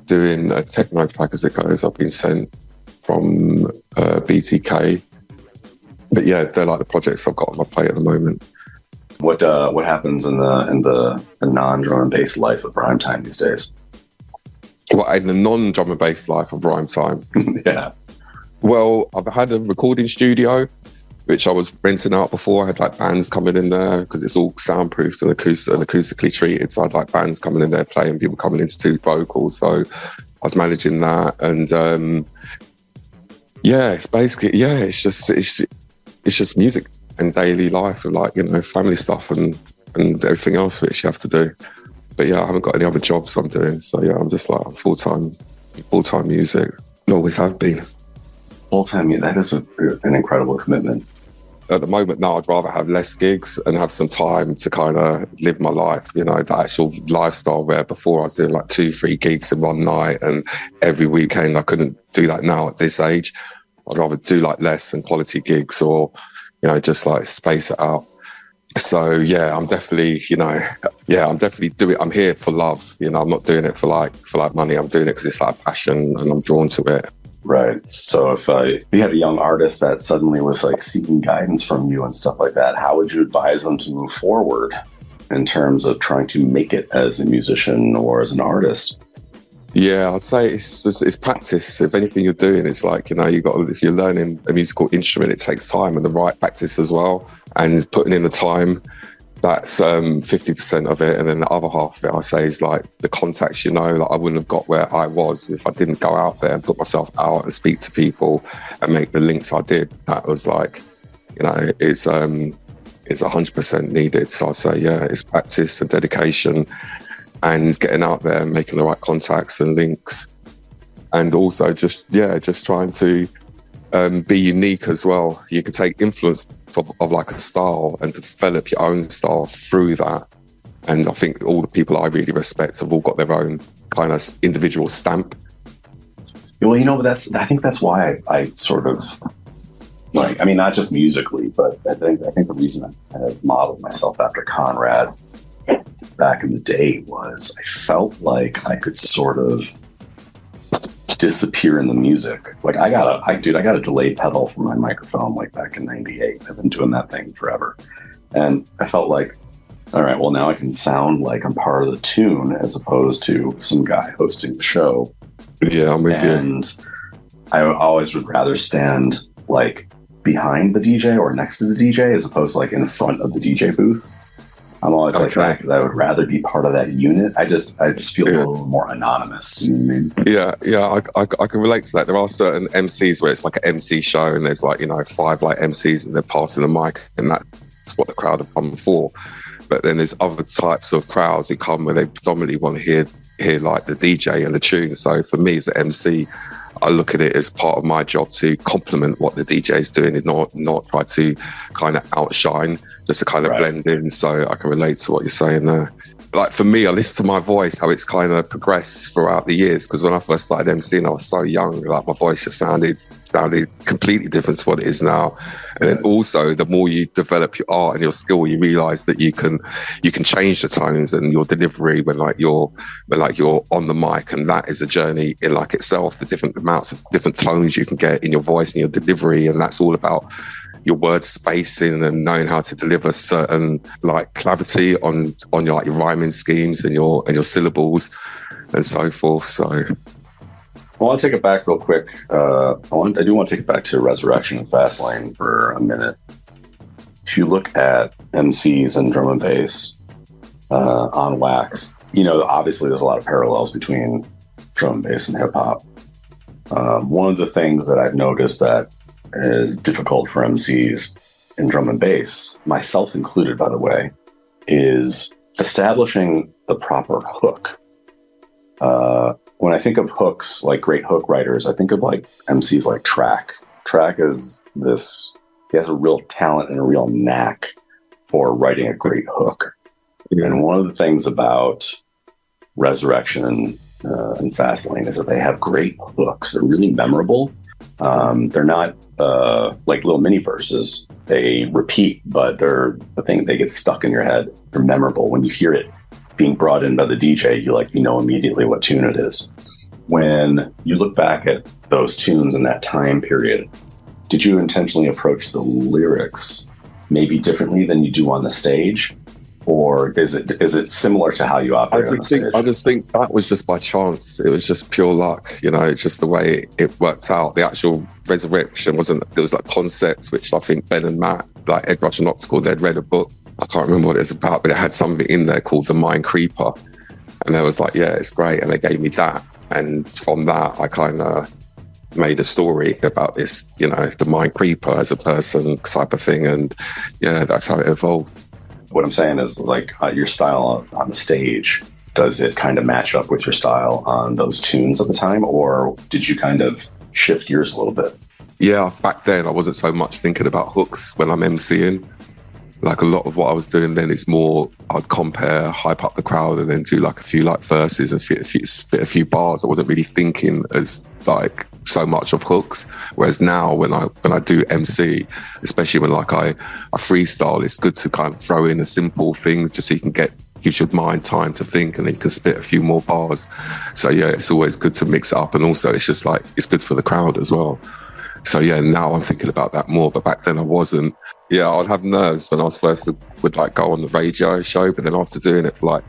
Doing a techno track as it goes. I've been sent from BTK. But yeah, they're like the projects I've got on my plate at the moment. What happens in the non-drum and bass life of Rhyme Time these days? Well, in the non-drum and bass life of Rhyme Time? Yeah. Well, I've had a recording studio, which I was renting out before. I had like bands coming in there because it's all soundproofed and acoustically treated. So I had like bands coming in there playing, people coming in to do vocals. So I was managing that, and yeah, it's basically it's just music and daily life, and like, you know, family stuff and everything else which you have to do. But yeah, I haven't got any other jobs I'm doing. So yeah, I'm just like full-time music. Always have been. Full-time, that is an incredible commitment. At the moment now, I'd rather have less gigs and have some time to kind of live my life, you know, the actual lifestyle, where before I was doing like 2-3 gigs in one night and every weekend. I couldn't do that now at this age. I'd rather do like less and quality gigs, or, you know, just like space it out. So yeah, I'm definitely doing it. I'm here for love, you know, I'm not doing it for like money. I'm doing it because it's like a passion and I'm drawn to it. Right. So if you had a young artist that suddenly was like seeking guidance from you and stuff like that, how would you advise them to move forward in terms of trying to make it as a musician or as an artist? Yeah, I'd say it's practice. If anything you're doing, it's like, you know, if you're learning a musical instrument, it takes time and the right practice as well. And putting in the time, that's 50% of it. And then the other half of it, I say, is like the contacts, you know, like I wouldn't have got where I was if I didn't go out there and put myself out and speak to people and make the links I did. That was like, you know, it's 100% needed. So I say, yeah, it's practice and dedication and getting out there and making the right contacts and links. And also just trying to be unique as well. You can take influence of like a style and develop your own style through that. And I think all the people I really respect have all got their own kind of individual stamp. Well, you know, I think that's why I sort of like, I mean, not just musically, but I think the reason I have modeled myself after Conrad back in the day was I felt like I could sort of disappear in the music. Like I got a delayed pedal for my microphone like back in '98. I've been doing that thing forever. And I felt like, all right, well now I can sound like I'm part of the tune as opposed to some guy hosting the show. Yeah, I'm with you. And I always would rather stand like behind the DJ or next to the DJ as opposed to like in front of the DJ booth. I'm always like that because I would rather be part of that unit. I just feel a little more anonymous. You know what I mean? Yeah, I can relate to that. There are certain MCs where it's like an MC show and there's like, you know, 5 like MCs and they're passing the mic and that's what the crowd have come for. But then there's other types of crowds who come where they predominantly want to hear like the DJ and the tune. So for me as an MC, I look at it as part of my job to complement what the DJ is doing and not try to kind of outshine, just to kind of blend in. So I can relate to what you're saying there. Like for me, I listen to my voice, how it's kind of progressed throughout the years. Because when I first started MCing, I was so young, like my voice just sounded completely different to what it is now. And then also, the more you develop your art and your skill, you realise that you can change the tones and your delivery when you're on the mic, and that is a journey in like itself. The different amounts of different tones you can get in your voice and your delivery, and that's all about your word spacing and knowing how to deliver certain like clarity on your like your rhyming schemes and your syllables and so forth. So I want to take it back real quick. I do want to take it back to Resurrection and Fastlane for a minute. if you look at MCs and drum and bass on wax, obviously there's a lot of parallels between drum and bass and hip hop. One of the things that I've noticed that is difficult for MCs in drum and bass, myself included, by the way, is establishing the proper hook. When I think of hooks, like great hook writers, I think of like MCs like Track. Track is this, he has a real talent and a real knack for writing a great hook. And one of the things about Resurrection and Fastlane is that they have great hooks. They're really memorable. They're not like little mini verses. They repeat, but they're the thing, they get stuck in your head. They're memorable. When you hear it being brought in by the DJ, you know immediately what tune it is. When you look back at those tunes in that time period, did you intentionally approach the lyrics maybe differently than you do on the stage? Or is it similar to how you operate on the stage? I just think that was just by chance. It was just pure luck, it's just the way it worked out. The actual Resurrection there was like concepts, which I think Ben and Matt, like Ed Rush and Optical, they'd read a book. I can't remember what it was about, but it had something in there called The Mind Creeper. And they was like, yeah, it's great. And they gave me that. And from that, I kind of made a story about this, the Mind Creeper as a person type of thing. And yeah, that's how it evolved. What I'm saying is, like, your style on the stage, does it kind of match up with your style on those tunes at the time? Or did you kind of shift gears a little bit? Yeah, back then I wasn't so much thinking about hooks when I'm MCing. Like a lot of what I was doing then is more, I'd compare, hype up the crowd and then do like a few like verses and spit a few bars. I wasn't really thinking as like so much of hooks. Whereas now when I do MC, especially when like I freestyle, it's good to kind of throw in a simple thing just so you can gives your mind time to think and then you can spit a few more bars. So yeah, it's always good to mix it up. And also it's just like, it's good for the crowd as well. So yeah, now I'm thinking about that more, but back then I wasn't. Yeah, I'd have nerves when I was first would like go on the radio show, but then after doing it for like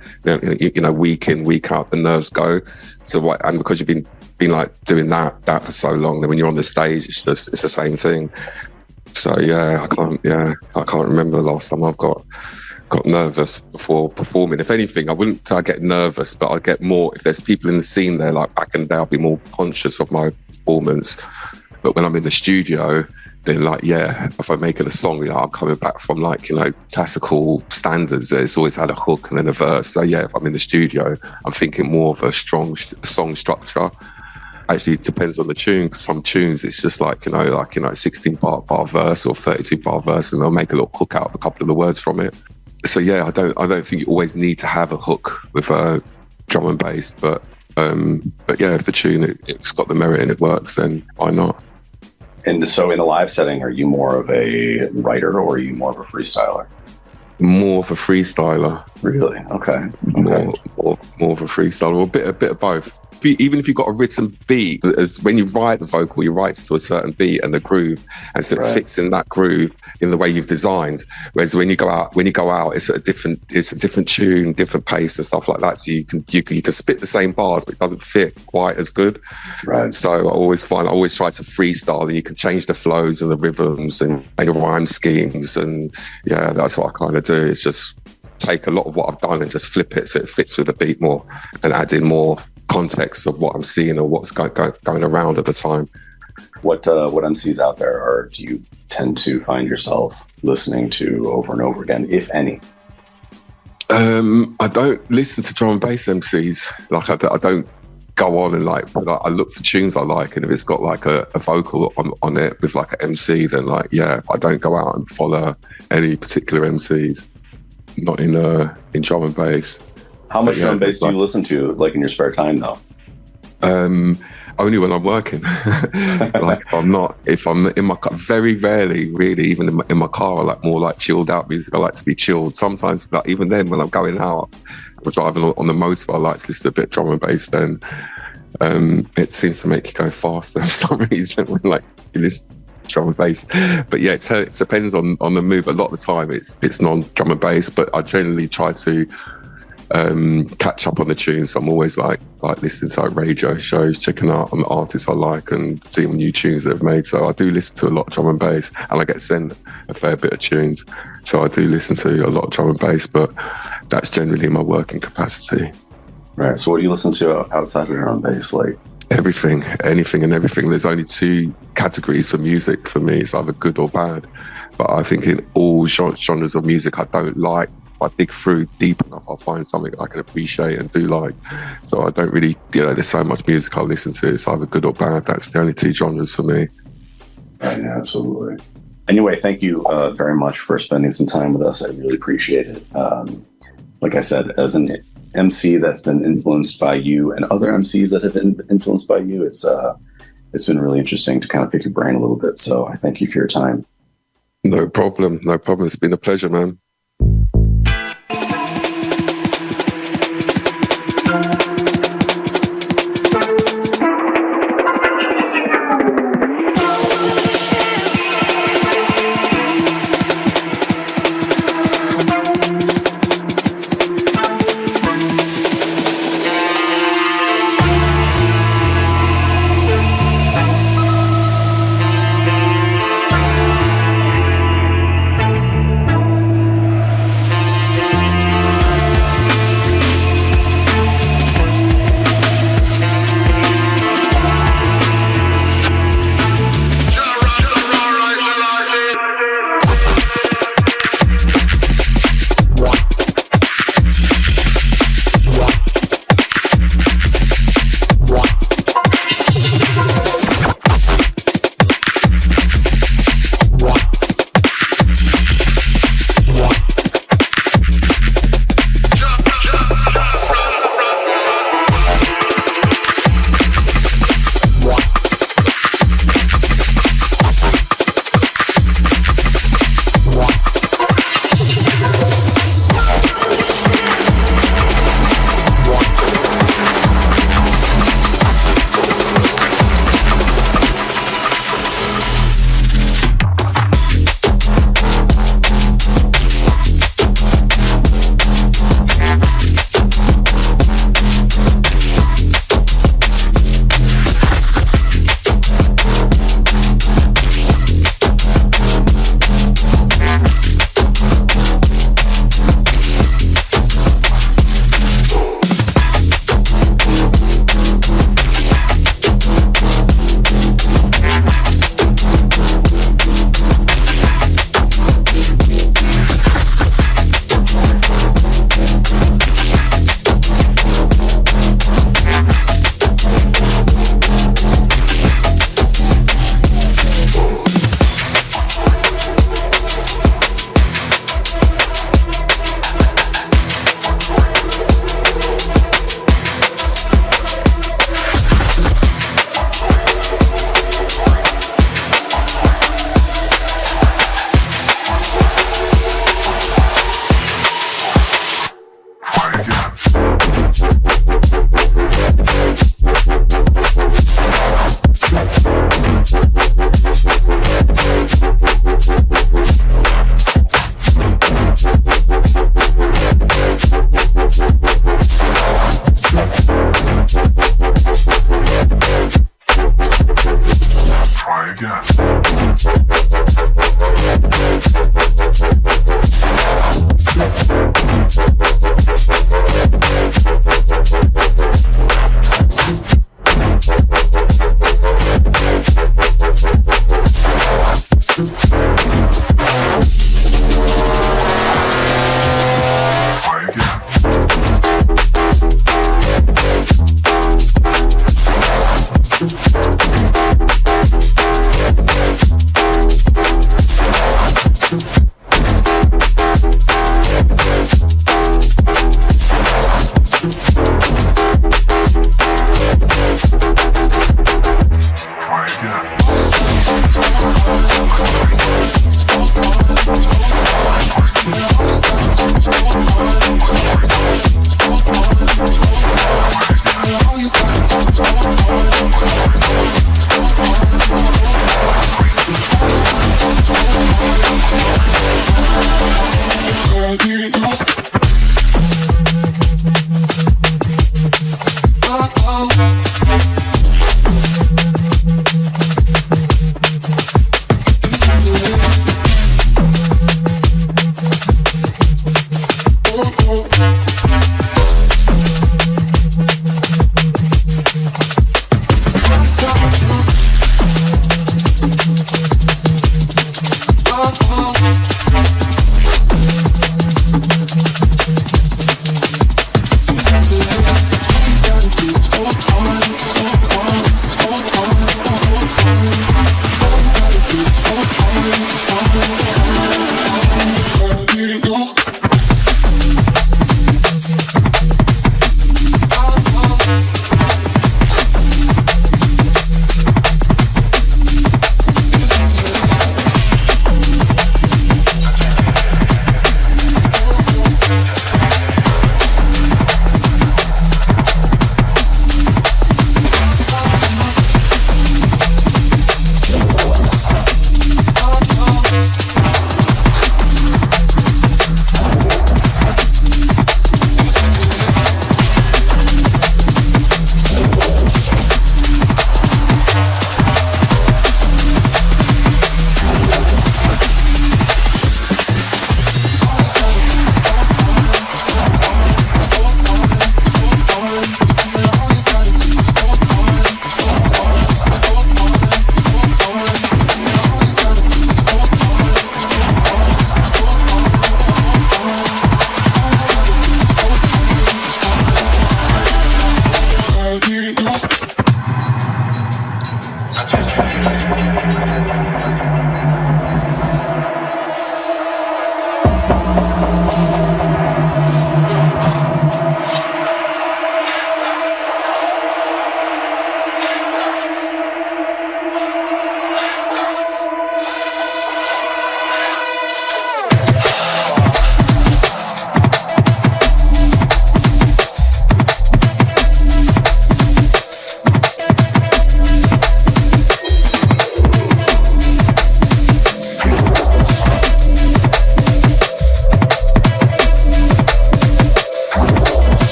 week in, week out, the nerves go. So and because you've been like doing that for so long, then when you're on the stage, it's the same thing. So yeah, I can't remember the last time I've got nervous before performing. If anything, I wouldn't say I get nervous, but I get more if there's people in the scene there. Like back in the day, I'll be more conscious of my performance. But when I'm in the studio, then like, yeah, if I'm making a song, I'm coming back from like, classical standards. It's always had a hook and then a verse. So yeah, if I'm in the studio, I'm thinking more of a strong song structure. Actually, it depends on the tune. Some tunes, it's just like, 16 bar verse or 32 bar verse, and they'll make a little hook out of a couple of the words from it. So yeah, I don't think you always need to have a hook with a drum and bass, but yeah, if the tune it's got the merit and it works, then why not? And so in a live setting, are you more of a writer or are you more of a freestyler? More of a freestyler. Really? Okay. More of a freestyler, or a bit of both. Even if you've got a written beat, as when you write the vocal, you write to a certain beat and the groove, and so it fits in that groove in the way you've designed. Whereas when you go out, it's a different tune, different pace and stuff like that. So you can spit the same bars, but it doesn't fit quite as good. Right. So I always try to freestyle, and you can change the flows and the rhythms and rhyme schemes, and yeah, that's what I kind of do. It's just take a lot of what I've done and just flip it so it fits with the beat more, and add in more context of what I'm seeing or what's going around at the time. What MCs out there do you tend to find yourself listening to over and over again, if any? I don't listen to drum and bass MCs. Like I don't go on and I look for tunes I like, and if it's got like a vocal on it with like an MC, then like, yeah, I don't go out and follow any particular MCs. Not in drum and bass. How much drum and bass do you listen to, like in your spare time, though? Only when I'm working. Like if I'm in my car, very rarely, really, even in my car, I like more like chilled out music. I like to be chilled. Sometimes, like even then, when I'm going out, I'm driving on the motor, I like to listen to a bit of drum and bass. Then it seems to make you go faster for some reason when like you listen to drum and bass. But yeah, it depends on the mood. But a lot of the time, it's non drum and bass. But I generally try to catch up on the tunes. I'm always like listening to like radio shows, checking out on the artists I like and seeing new tunes that they've made. So I do listen to a lot of drum and bass, and I get sent a fair bit of tunes. So I do listen to a lot of drum and bass, but that's generally my working capacity. Right. So what do you listen to outside of drum and bass? Like everything, anything and everything. There's only two categories for music for me. It's either good or bad. But I think in all genres of music I don't like, if I dig through deep enough, I'll find something I can appreciate and do like. So I don't really, there's so much music I listen to. It's either good or bad. That's the only two genres for me. Right, yeah, absolutely. Anyway, thank you very much for spending some time with us. I really appreciate it. Like I said, as an MC that's been influenced by you and other MCs that have been influenced by you, it's been really interesting to kind of pick your brain a little bit. So I thank you for your time. No problem. It's been a pleasure, man.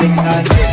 sing like this.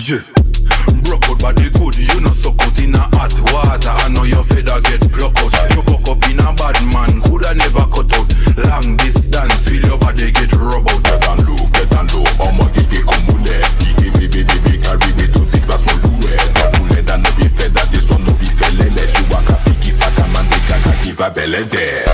Yeah. Broke out body good, you know so cut in a hot water. I know you belly there.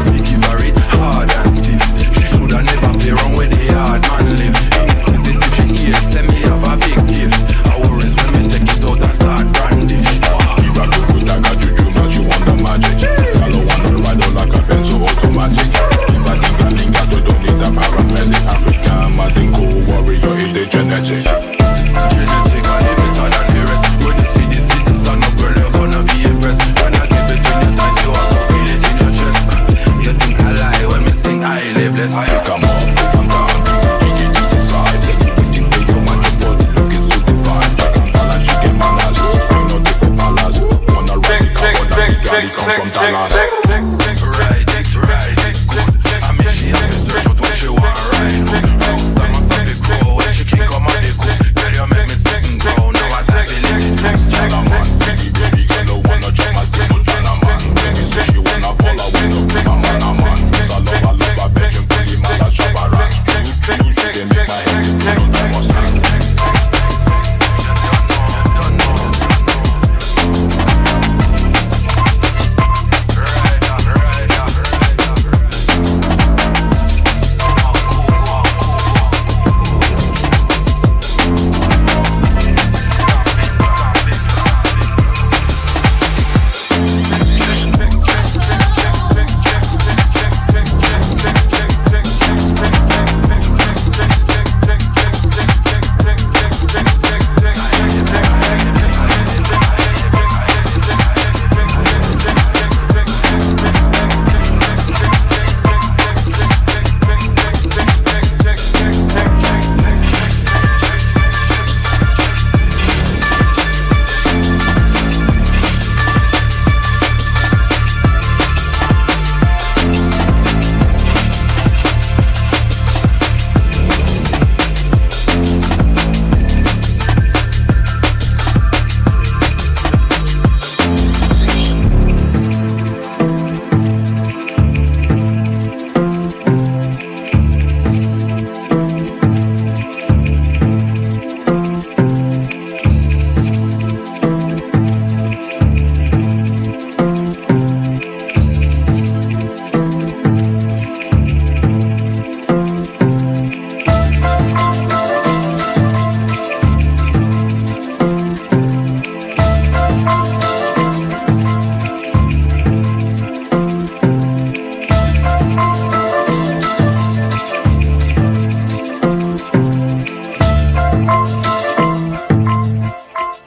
We give her it hard and stiff. She shoulda never play around with the hard man live. Inquisitive, she hear say me have a big gift. I worries when me take it out and start brandish. You got to put like a juju, man, you want the magic. I don't want to ride out like a pencil automatic. If I think I don't need a paramedic. African, Martin, cool warrior, it is genetic. Genetic, I live better than the rest. When you see this city stand up, girl, you're gonna be impressed. When I give it in your thighs, you have to feel it in your chest. You think I lie when me sing highly blessed. Come on, come down, kick it to the side. Everything to your man, your body looking so divine. Check on balance, you get manners. Ain't no different manners. Wanna ride it, come from Dallas. Ride it, good. I mean, she have to search out what she want, right? Roast and myself, it grow. When she kick on my dick, girl, you make me sick and grow. Now I type it, China man, baby girl, don't wanna drop my single China man. Baby say she wanna pull her with no big man, a man. Cause I love her bedroom, pretty man, I shop her ass. You should make my head, you don't know what's wrong.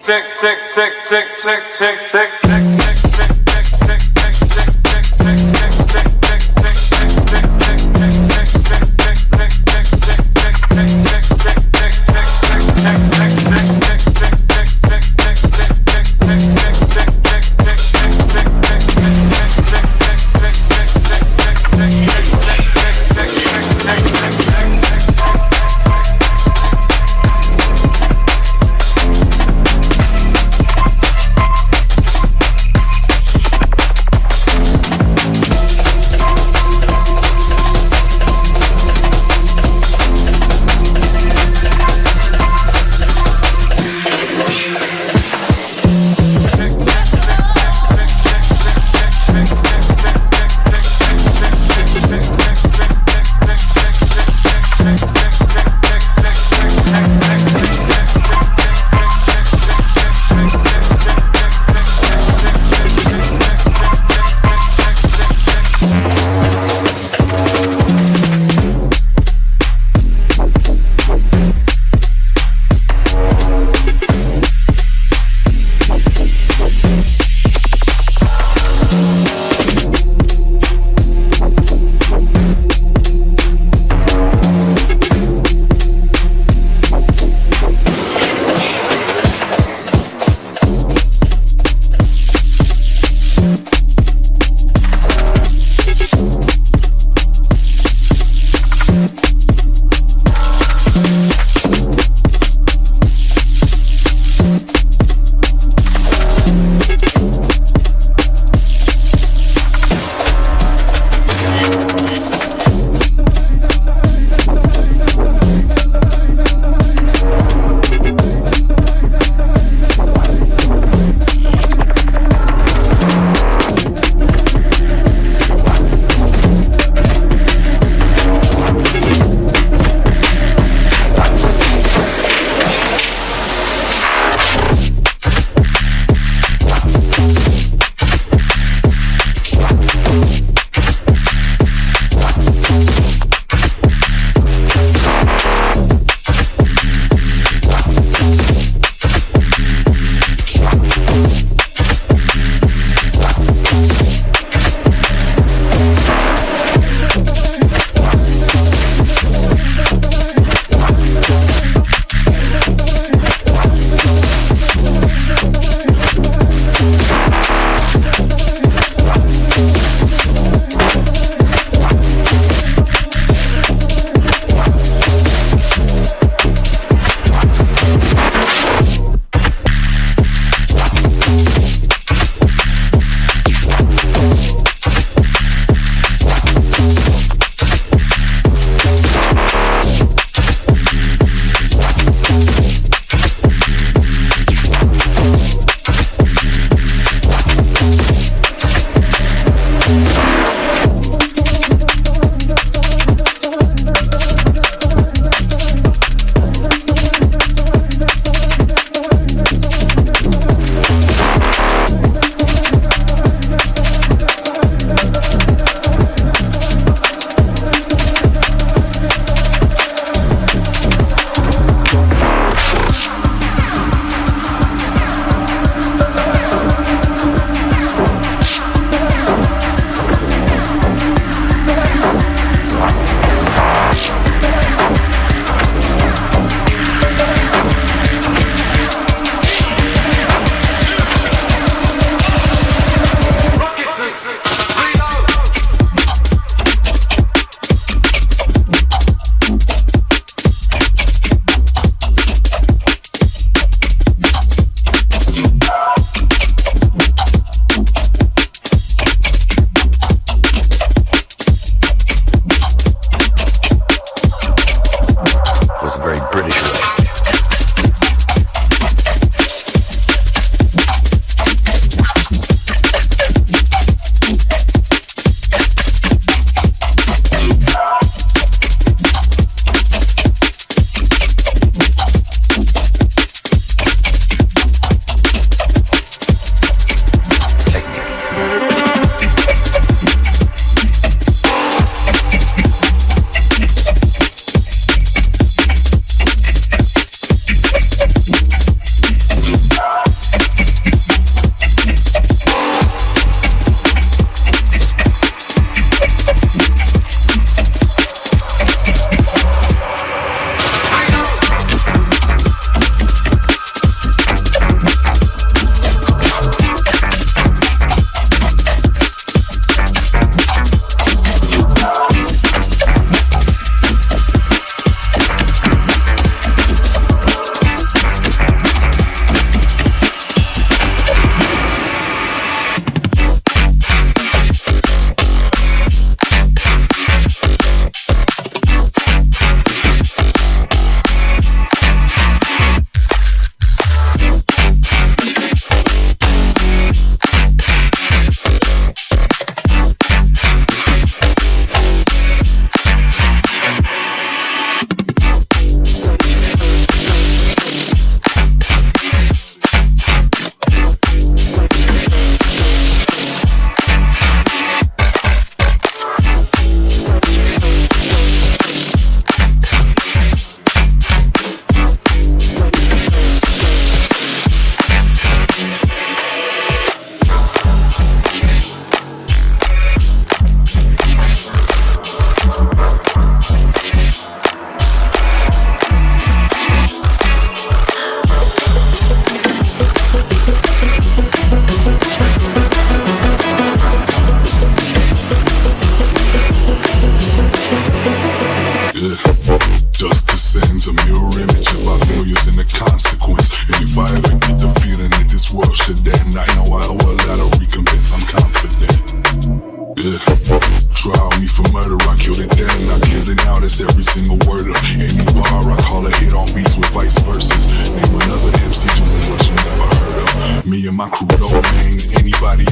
Tick, tick, tick, tick, tick, tick, tick, tick.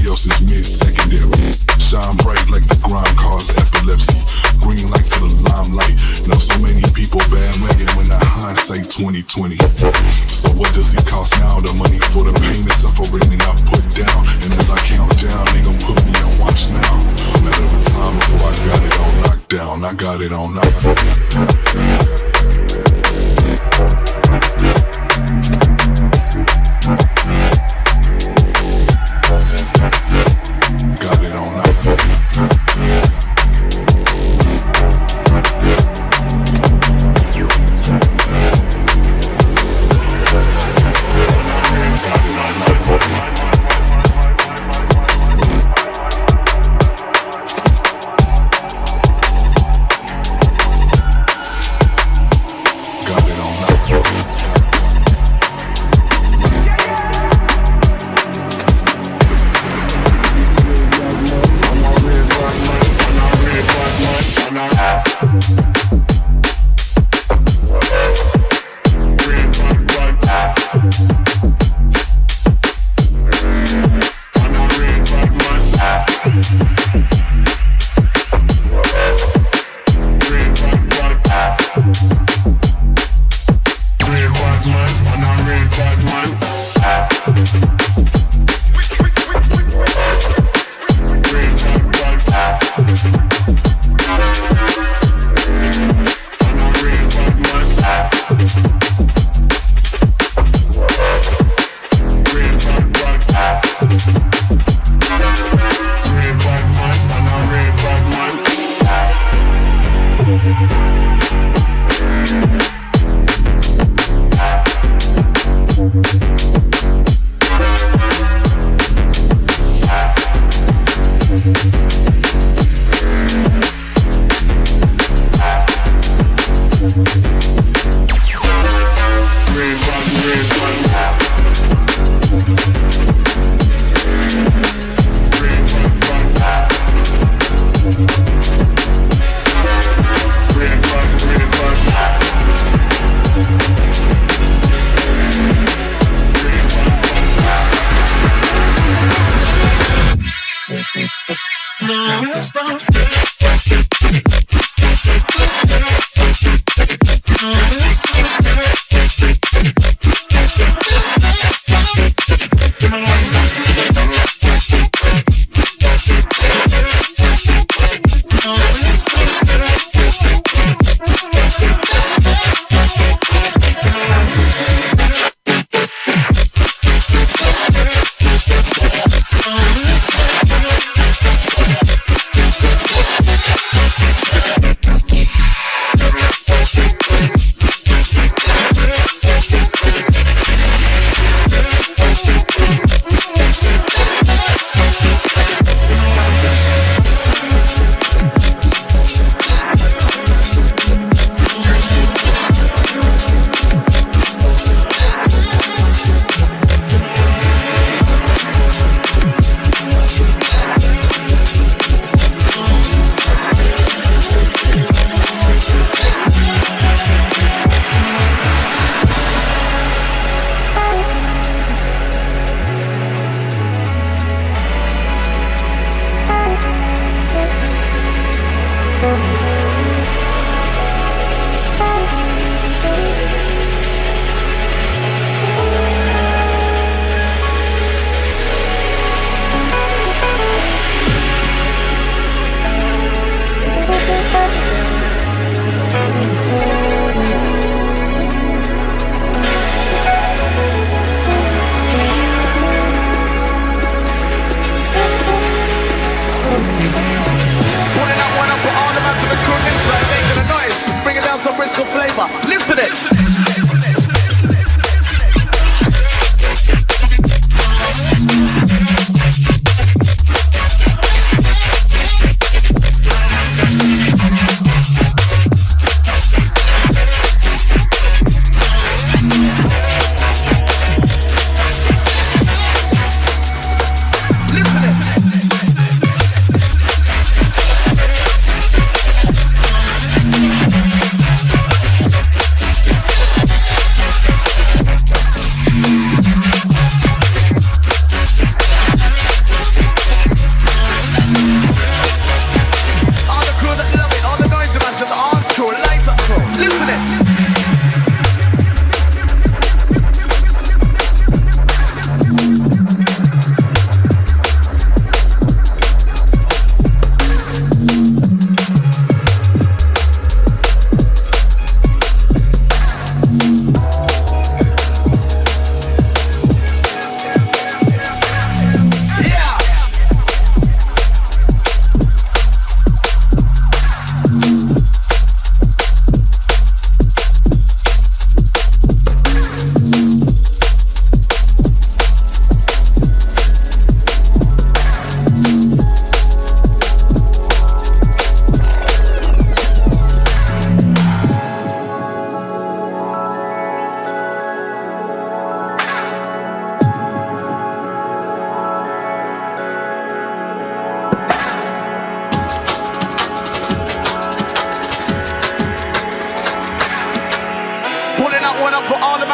everybody else is mid-secondary. Shine bright like the grind cause epilepsy. Green light to the limelight. Know so many people bandwagon when the hindsight 2020. So what does it cost now? The money for the pain and suffering and I put down. And as I count down, they gon' put me on watch now. Matter of time before I got it on lockdown. I got it on lockdown. Got it on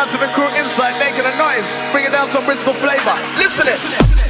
massive and crew inside making a noise, bringing down some Bristol flavor. Listen it.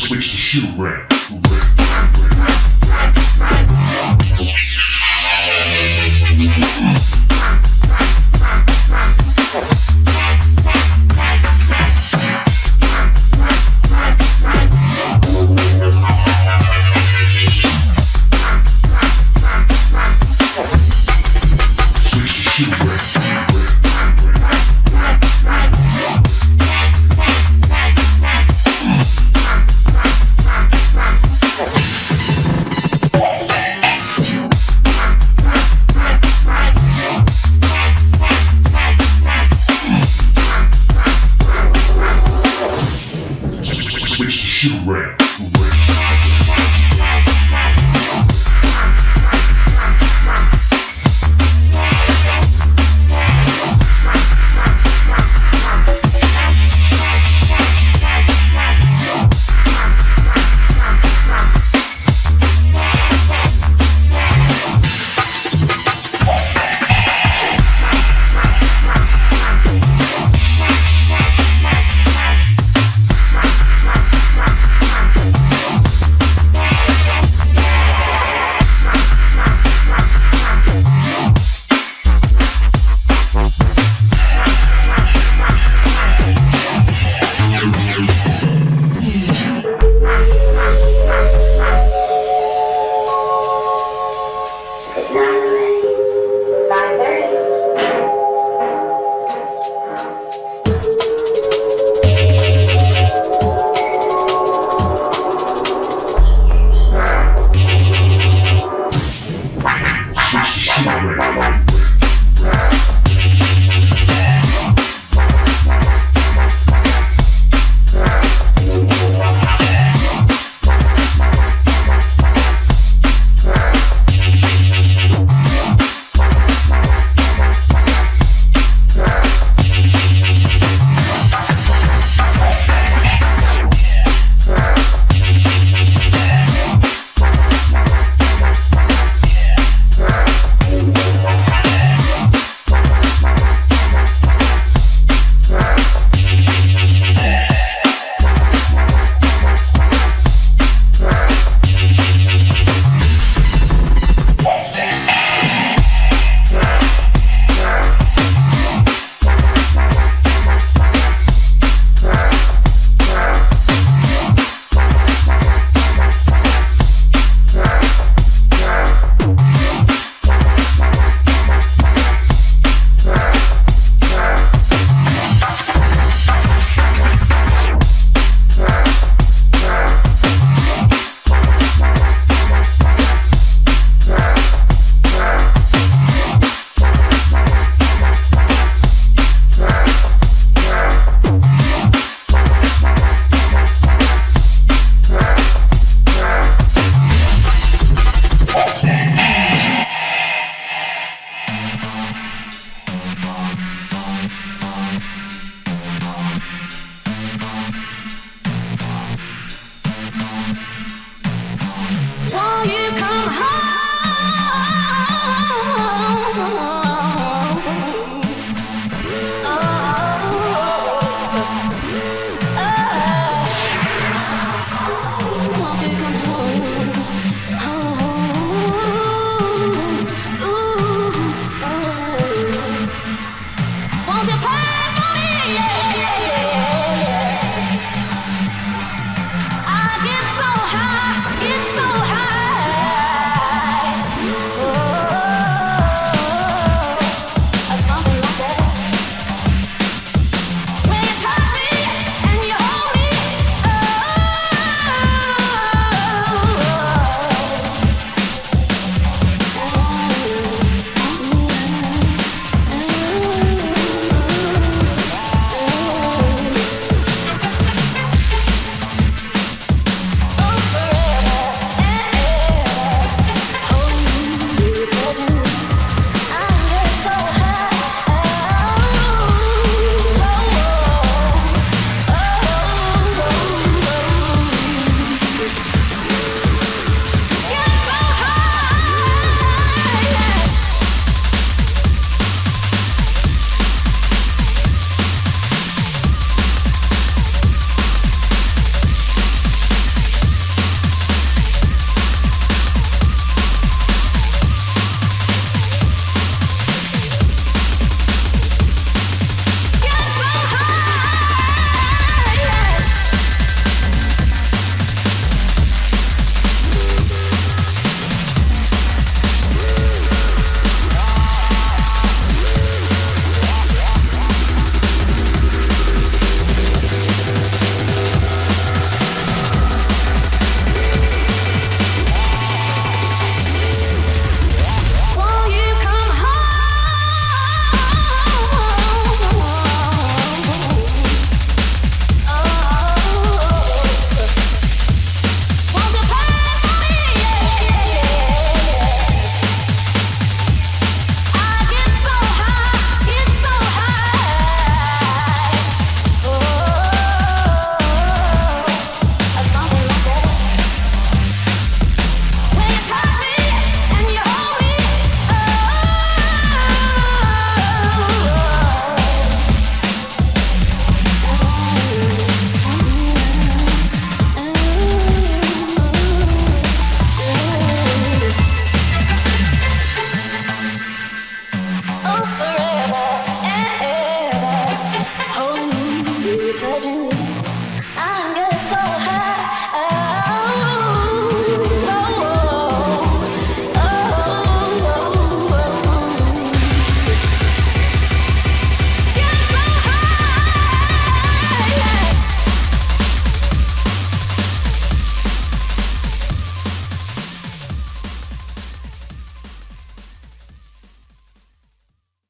Switch to shoe rap.